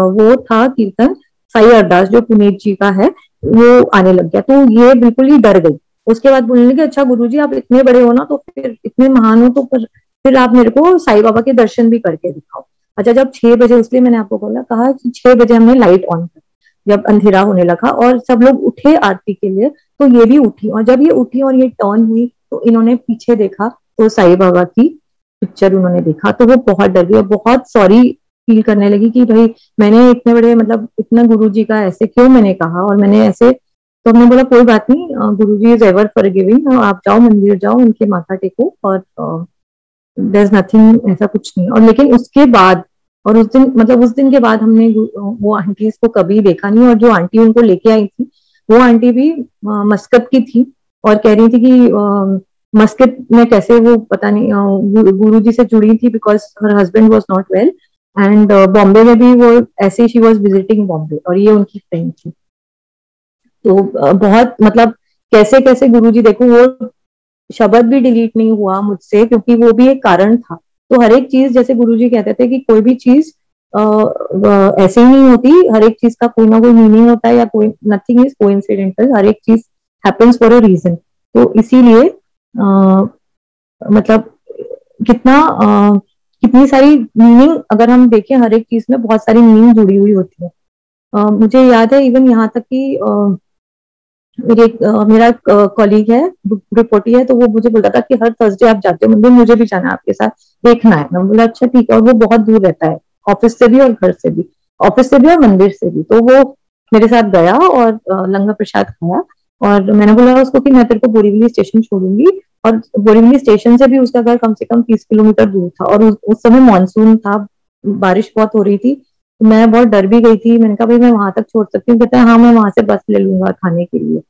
वो था कीर्तन साईं अरदास जो पुनीत जी का है, वो आने लग गया। तो ये बिल्कुल ही डर गई। उसके बाद बोलने लगे अच्छा गुरुजी आप इतने बड़े हो ना, तो फिर इतने महान हो, तो फिर आप मेरे को साईं बाबा के दर्शन भी करके दिखाओ। अच्छा जब 6 बजे, इसलिए मैंने आपको कहा कि 6 बजे हमने लाइट ऑन कर, जब अंधेरा होने लगा और सब लोग उठे आरती के लिए, तो ये भी उठी, और जब ये उठी और ये टर्न हुई तो इन्होंने पीछे देखा, तो साईं बाबा की पिक्चर उन्होंने देखा। तो वो बहुत डर गई और बहुत सॉरी फील करने लगी कि भाई मैंने इतने बड़े मतलब इतना गुरुजी का ऐसे क्यों मैंने कहा, और मैंने ऐसे। तो हमने बोला कोई बात नहीं, गुरुजी इज एवर फॉरगिविंग, आप जाओ मंदिर जाओ, उनके माथा टेको, और देयर इज नथिंग, ऐसा कुछ नहीं। और लेकिन उसके बाद, और उस दिन मतलब उस दिन के बाद हमने वो आंटी को कभी देखा नहीं। और जो आंटी उनको लेके आई थी वो आंटी भी मस्कत की थी, और कह रही थी कि मस्कत में कैसे वो पता नहीं गुरुजी से जुड़ी थी, because her husband was not well, and Bombay में भी वो ऐसे शी वाज विजिटिंग बॉम्बे, और ये उनकी फ्रेंड थी। तो बहुत मतलब कैसे कैसे गुरुजी, देखो वो शब्द भी डिलीट नहीं हुआ मुझसे, क्योंकि वो भी एक कारण था। तो हर एक चीज, जैसे गुरुजी कहते थे कि कोई भी चीज ऐसे ही नहीं होती, हर एक चीज का कोई ना कोई मीनिंग होता है, या कोई नथिंग इज कोइंसिडेंटल, हर एक चीज हैपेंस फॉर अ रीजन। तो इसीलिए मतलब कितना कितनी सारी मीनिंग, अगर हम देखें हर एक चीज में बहुत सारी मीनिंग जुड़ी हुई होती है। मुझे याद है इवन यहाँ तक कि मेरा कॉलीग है, रिपोर्टी है, तो वो मुझे बोलता था कि हर थर्सडे आप जाते हो मंदिर, मुझे भी जाना है आपके साथ, देखना है। मैं बोला अच्छा ठीक है। और वो बहुत दूर रहता है, ऑफिस से भी और घर से भी, ऑफिस से भी और मंदिर से भी। तो वो मेरे साथ गया और लंगर प्रसाद खाया। और मैंने बोला उसको कि मैं तेरे को बोरीवली स्टेशन छोड़ूंगी। और बोरीवली स्टेशन से भी उसका घर कम से कम 30 किलोमीटर दूर था, और उस समय मानसून था, बारिश बहुत हो रही थी। तो मैं बहुत डर भी गई थी। मैंने कहा भाई मैं वहां तक छोड़ सकती हूँ? कहता है हाँ, मैं वहां से बस ले लूंगा खाने के लिए।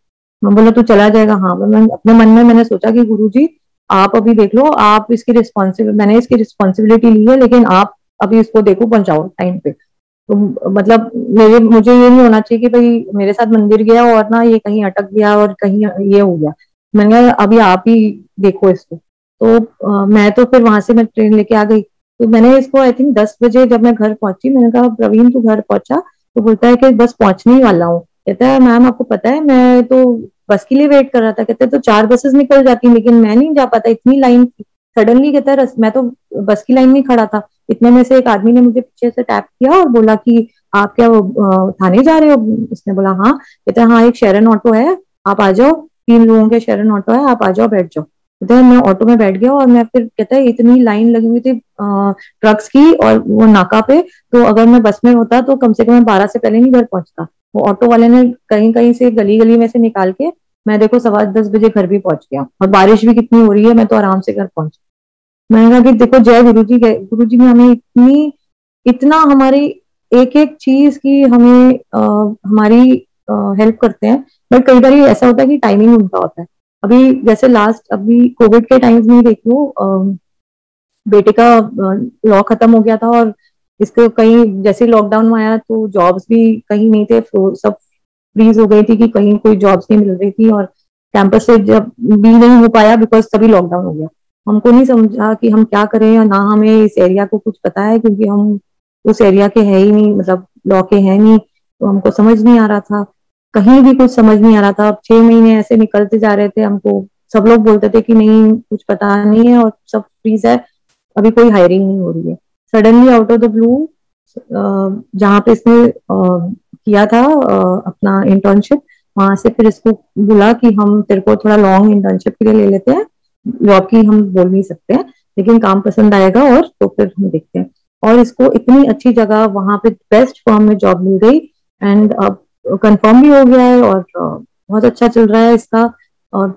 मैं बोला तू चला जाएगा? हाँ। मैं अपने मन में मैंने सोचा कि गुरुजी आप अभी देख लो, आप इसकी मैंने इसकी रिस्पॉन्सिबिलिटी ली है, लेकिन आप अभी इसको देखो, पहुंचाओ टाइम पे। तो मतलब मुझे ये नहीं होना चाहिए कि भाई मेरे साथ मंदिर गया और ना ये कहीं अटक गया और कहीं ये हो गया। मैंने कहा अभी आप ही देखो इसको। तो मैं तो फिर वहां से मैं ट्रेन लेके आ गई। तो मैंने इसको आई थिंक 10 बजे जब मैं घर पहुंची, मैंने कहा प्रवीण तू घर पहुंचा? तो बोलता है कि बस पहुंचने ही वाला हूँ। कहता है मैम आपको पता है मैं तो बस के लिए वेट कर रहा था। कहते तो 4 बसेस निकल जाती लेकिन मैं नहीं जा पाता, इतनी लाइन थी। सडनली कहता है मैं तो बस की लाइन में खड़ा था, इतने में से एक आदमी ने मुझे पीछे से टैप किया और बोला कि आप क्या थाने जा रहे हो? उसने बोला हाँ। कहते हैं हाँ एक शेरन ऑटो है, आप आ जाओ, 3 लोगों के शेरन ऑटो है, आप आ जाओ बैठ जाओ। कहते हैं मैं ऑटो में बैठ गया। और मैं फिर कहता है इतनी लाइन लगी हुई थी ट्रक्स की और वो नाका पे, तो अगर मैं बस में होता तो कम से कम 12 से पहले नहीं घर पहुंचता। वो ऑटो वाले ने कहीं कहीं से गली गली में से निकाल के मैं देखो 10:15 बजे घर भी पहुंच गया। और बारिश भी कितनी हो रही है, मैं तो आराम से घर पहुंच। मैंने कहा कि देखो जय गुरुजी, गुरु जी ने हमें इतना हमारी एक एक चीज की हमें हमारी हेल्प करते हैं। बट कई बार ऐसा होता है कि टाइमिंग उनका होता है। अभी जैसे लास्ट अभी कोविड के टाइम्स में देख लो, बेटे का लॉ खत्म हो गया था और इसको कहीं जैसे लॉकडाउन में आया तो जॉब्स भी कहीं नहीं थे, सब फ्रीज हो गई थी कि कहीं कोई जॉब्स नहीं मिल रही थी। और कैंपस से जब भी नहीं हो पाया बिकॉज तभी लॉकडाउन हो गया। हमको नहीं समझा कि हम क्या करें, या ना हमें इस एरिया को कुछ पता है क्योंकि हम उस एरिया के है ही नहीं, मतलब लॉ के है नहीं। तो हमको समझ नहीं आ रहा था, कहीं भी कुछ समझ नहीं आ रहा था। अब 6 महीने ऐसे निकलते जा रहे थे, हमको सब लोग बोलते थे कि नहीं कुछ पता नहीं है और सब फ्रीज है, अभी कोई हायरिंग नहीं हो रही है। Suddenly out of the blue जहाँ पे इसने किया था अपना इंटर्नशिप, वहां से फिर इसको बोला कि हम तेरे को थोड़ा लॉन्ग इंटर्नशिप के लिए ले लेते हैं, जॉब की हम बोल नहीं सकते हैं, लेकिन काम पसंद आएगा और तो फिर हम देखते हैं। और इसको इतनी अच्छी जगह वहां पे बेस्ट फर्म में जॉब मिल गई एंड अब कंफर्म भी हो गया है और बहुत अच्छा चल रहा है इसका। और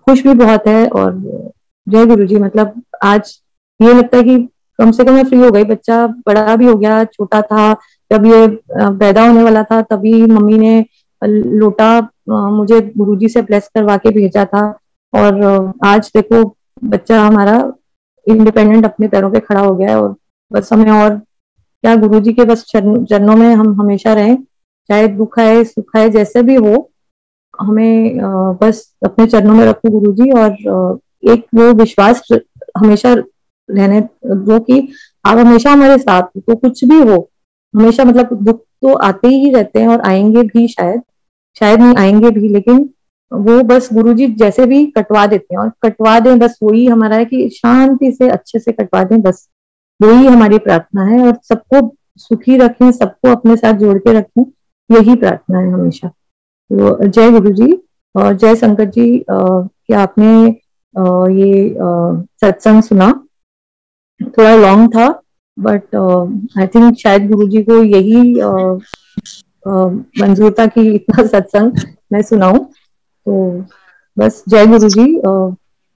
खुश भी बहुत है। और जय गुरु जी, मतलब आज ये लगता है कि कम से कम मैं फ्री हो गई। बच्चा बड़ा भी हो गया, छोटा था जब ये पैदा होने वाला था तभी मम्मी ने लोटा मुझे गुरुजी से ब्लेस करवा के भेजा था। और आज देखो बच्चा हमारा इंडिपेंडेंट अपने पैरों पे खड़ा हो गया है। और बस हमें और क्या, गुरुजी के बस चरणों में हम हमेशा रहें, चाहे दुख आए सुख आए जैसे भी हो, हमें बस अपने चरणों में रखो गुरुजी। और एक वो विश्वास हमेशा रहने दो कि आप हमेशा हमारे साथ हो, तो कुछ भी हो हमेशा, मतलब दुख तो आते ही रहते हैं और आएंगे भी, शायद शायद नहीं आएंगे भी, लेकिन वो बस गुरुजी जैसे भी कटवा देते हैं और कटवा दें, बस वही हमारा है कि शांति से अच्छे से कटवा दें, बस वही हमारी प्रार्थना है। और सबको सुखी रखें, सबको अपने साथ जोड़ के रखें, यही प्रार्थना है हमेशा। तो जय गुरु जी और जय शंकर जी। क्या आपने ये सत्संग सुना? थोड़ा लॉन्ग था बट आई थिंक शायद गुरु जी को यही मंजूर था कि इतना सत्संग मैं सुनाऊं। तो बस जय गुरु जी।